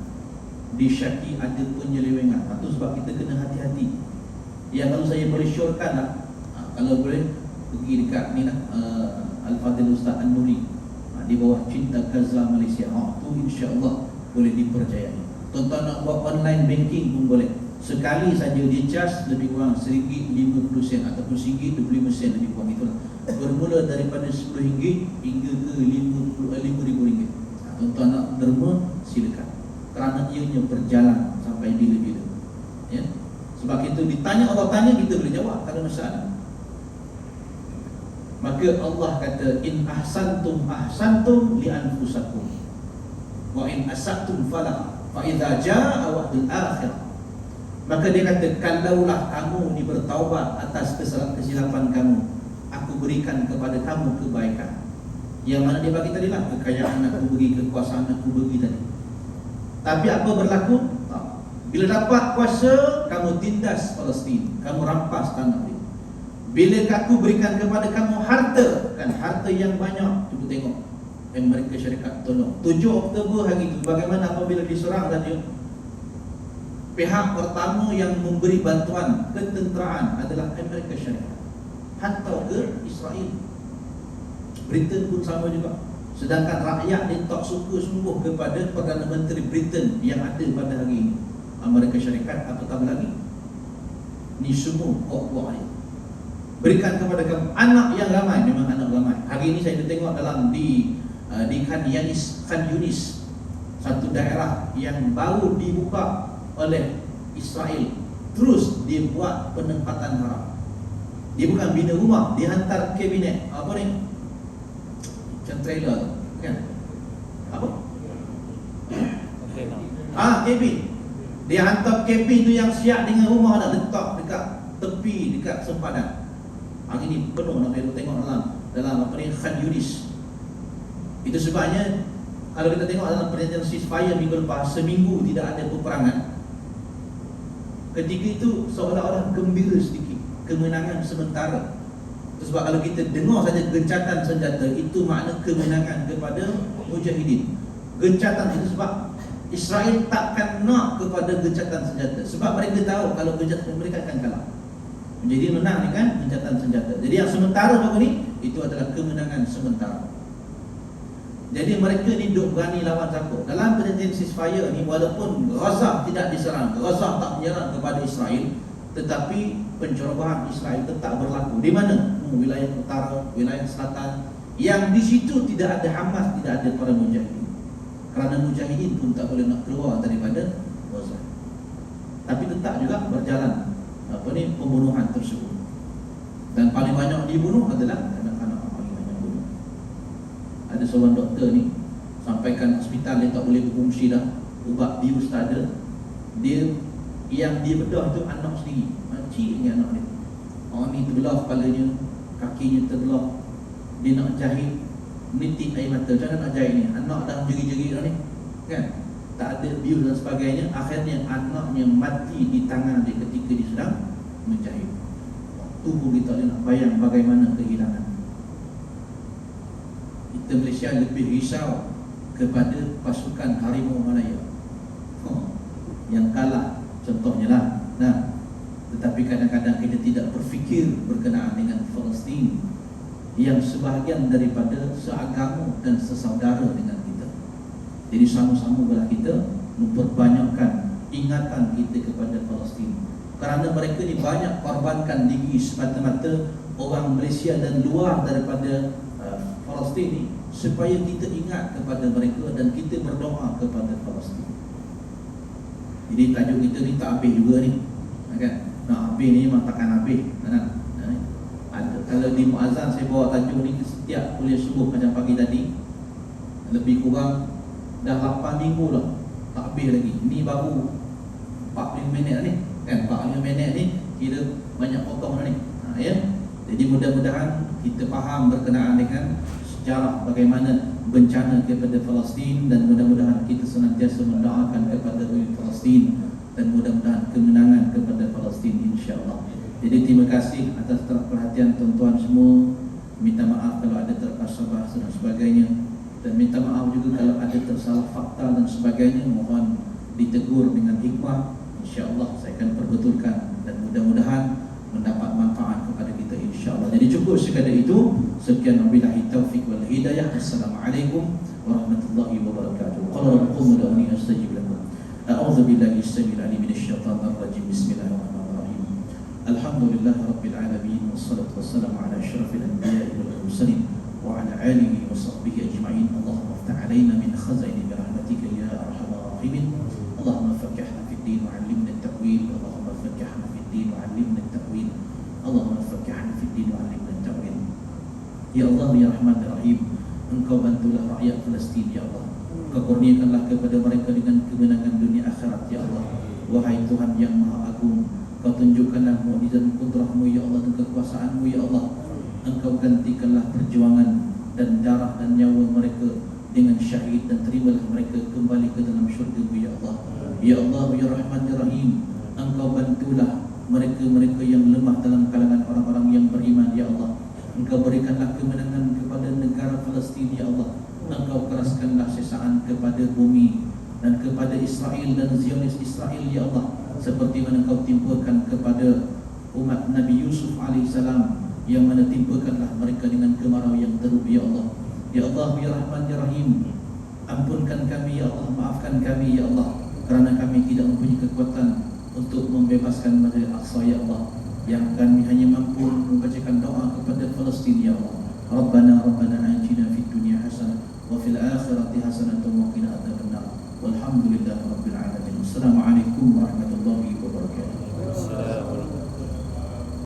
disyaki ada penyelewengan. Itu sebab kita kena hati-hati. Yang kalau saya boleh syorkan lah, kalau boleh pergi dekat ni lah, Al-Fadhil Ustaz An-Nuri, di bawah Cinta Gaza Malaysia, itu insya-Allah boleh dipercayai. Tuan-tuan nak buat online banking pun boleh. Sekali saja dia charge lebih kurang RM1.50 ataupun RM1.25 lebih kurang, itulah. Bermula daripada RM10 hingga ke RM5,000. Tuan-tuan nak derma, silakan. Kerana ianya berjalan sampai bila-bila. Ya. Sebab itu ditanya, Allah tanya, kita boleh jawab, tak ada masalah. Maka Allah kata, in ahsantum ahsantum li anfusakum wa in asatum falah fa idza jaa wa'dul akhirah. Maka dia kata, kalaulah kamu ni bertaubat atas kesilapan kamu, aku berikan kepada kamu kebaikan. Yang mana dia bagi tadi lah, kekayaan aku bagi, kekuasaan aku bagi tadi. Tapi apa berlaku? Bila dapat kuasa, kamu tindas Palestin, kamu rampas tanah dia. Bila aku berikan kepada kamu harta, kan harta yang banyak, cuba tengok Amerika Syarikat tolong. 7 Oktober hari itu, bagaimana apabila diserang tadi? Pihak pertama yang memberi bantuan ketenteraan adalah Amerika Syarikat, hantar ke Israel. Britain pun sama juga. Sedangkan rakyat dia tak suka sungguh kepada Perdana Menteri Britain yang ada pada hari ini. Amerika Syarikat apatah lagi, ni semua kuat-kuat ni. Berikan kepada kamu anak yang ramai, memang anak ramai. Hari ini saya tengok dalam di Khan Yunis, satu daerah yang baru dibuka oleh Israel. Terus dia buat penempatan haram. Dia bukan bina rumah, dia hantar kabinet, apa ni, macam trailer kan, apa, kabin. Dia hantar kabin tu yang siap dengan rumah, nak letak dekat tepi, dekat sempadan. Hari ni penuh nak tengok dalam apa ni, Khan Yunis. Itu sebabnya kalau kita tengok dalam perjanjian ceasefire minggu lepas, seminggu tidak ada peperangan. Ketika itu seolah-olah gembira sedikit, kemenangan sementara. Itu sebab kalau kita dengar saja gencatan senjata, itu makna kemenangan kepada mujahidin. Gencatan itu sebab Israel takkan nak kepada gencatan senjata, sebab mereka tahu kalau gencatan mereka akan kalah. Jadi menang dengan gencatan senjata. Jadi yang sementara baru ni, itu adalah kemenangan sementara. Jadi mereka ni duk berani lawan siapa? Dalam perjanjian ceasefire ni, walaupun Gaza tidak diserang, Gaza tak menyerang kepada Israel, tetapi pencerobohan Israel tetap berlaku. Di mana? Wilayah utara, wilayah selatan, yang di situ tidak ada Hamas, tidak ada para mujahidin. Kerana mujahidin pun tak boleh nak keluar daripada Gaza. Tapi tetap juga berjalan pembunuhan tersebut. Dan paling banyak dibunuh adalah anak-anak paling banyak bunuh. Ada seorang doktor ni sampaikan hospital dia tak boleh berfungsi dah, ubat bius tak ada. Yang dia bedah tu anak sendiri, makcik ni anak dia. Orang ni terbelah kepalanya, kakinya terbelah. Dia nak jahit, menitik air mata. Macam mana nak jahit ni? Anak dah jerit-jerit dah ni, kan? Tak ada bius dan sebagainya. Akhirnya anaknya mati di tangan dia ketika dia sedang menjahit. Tubuh kita dia nak bayang bagaimana kehilangan. Kita Malaysia lebih risau kepada pasukan Harimau Malaya yang kalah, contohnya lah. Tetapi kadang-kadang kita tidak berfikir berkenaan dengan Palestin yang sebahagian daripada seagama dan sesaudara dengan kita. Jadi sama-sama belah kita memperbanyakkan ingatan kita kepada Palestin, kerana mereka ni banyak korbankan diri semata-mata orang Malaysia dan luar daripada Palestin ni, supaya kita ingat kepada mereka dan kita berdoa kepada Palestin. Jadi tajuk kita ni tak habis juga ni, kan? Nak habis ni memang takkan habis, kan? Kalau di Muazzam saya bawa tajuk ni setiap kuliah subuh macam pagi tadi, lebih kurang dah 8 minggu lah tak habis lagi. Ni baru 45 minit ni, kan? 45 minit ni kira banyak potong dah ni, ya. Jadi mudah-mudahan kita faham berkenaan dengan sejarah bagaimana bencana kepada Palestin, dan mudah-mudahan kita senantiasa mendoakan kepada Palestin dan mudah-mudahan kemenangan kepada Palestin, insya-Allah. Jadi terima kasih atas perhatian tuan-tuan semua. Minta maaf kalau ada terpaksa bahasa dan sebagainya, dan minta maaf juga kalau ada tersalah fakta dan sebagainya. Mohon ditegur dengan hikmah. InsyaAllah saya akan perbetulkan dan mudah-mudahan mendapat manfaat kepada kita, insyaAllah. Jadi cukup sekadar itu. Sekian, wabillahi taufiq wal hidayah. Assalamualaikum warahmatullahi wabarakatuh. Qala rabbukum ud'uni astajib lakum. A'udzu billahi as-sami'il 'alim minasyaitonir rajim. Bismillahirrahmanirrahim. Alhamdulillahi rabbil alamin, wassalatu wassalamu ala asyrafil anbiya'i wal mursalin wa ala alihi wa sahbihi ajma'in. Allahumma iftah 'alaina min khazaini rahmatika ya arhamar rahimin. Allahumma faqqihna fid din wa 'allimna at-ta'wil. Allahumma faqqihna fid din wa 'allimna at-ta'wil. Allahumma faqqihna fid din wa 'allimna at-ta'wil. Ya Allah ya Rahman ya Rahim, Engkau bantulah rakyat Palestin ya Allah. Engkau kurniakanlah kepada mereka dengan kemenangan dunia akhirat ya Allah. Wahai Tuhan yang Maha Agung, Kau tunjukkanlah mukjizat kudrah-Mu ya Allah dan kekuasaan-Mu ya Allah. Engkau gantikanlah perjuangan dan darah dan nyawa mereka dengan syahid, dan terimalah mereka kembali ke dalam syurga-Mu ya Allah. Ya Allah ya Rahman ya Rahim, Engkau bantulah mereka-mereka yang lemah dalam kalangan orang-orang yang beriman ya Allah. Engkau berikanlah kemenangan kepada negara Palestin ya Allah. Engkau keraskanlah sesaan kepada bumi dan kepada Israel dan Zionis Israel ya Allah, seperti mana Engkau timpakan kepada umat Nabi Yusuf alaihissalam, yang mana timpakanlah mereka dengan kemarau yang teruk ya Allah. Ya Allah ya Rahman ya Rahim, ampunkan kami ya Allah, maafkan kami ya Allah, kerana kami tidak mempunyai kekuatan untuk membebaskan Masjid Al-Aqsa ya Allah, yang kami hanya mampu membacakan doa kepada Palestin ya Allah. Rabbana atina fid dunya hasanah wa fil akhirati hasanah wa qina adzabannar. Walhamdulillahirabbil alamin. Assalamualaikum warahmatullahi wabarakatuh.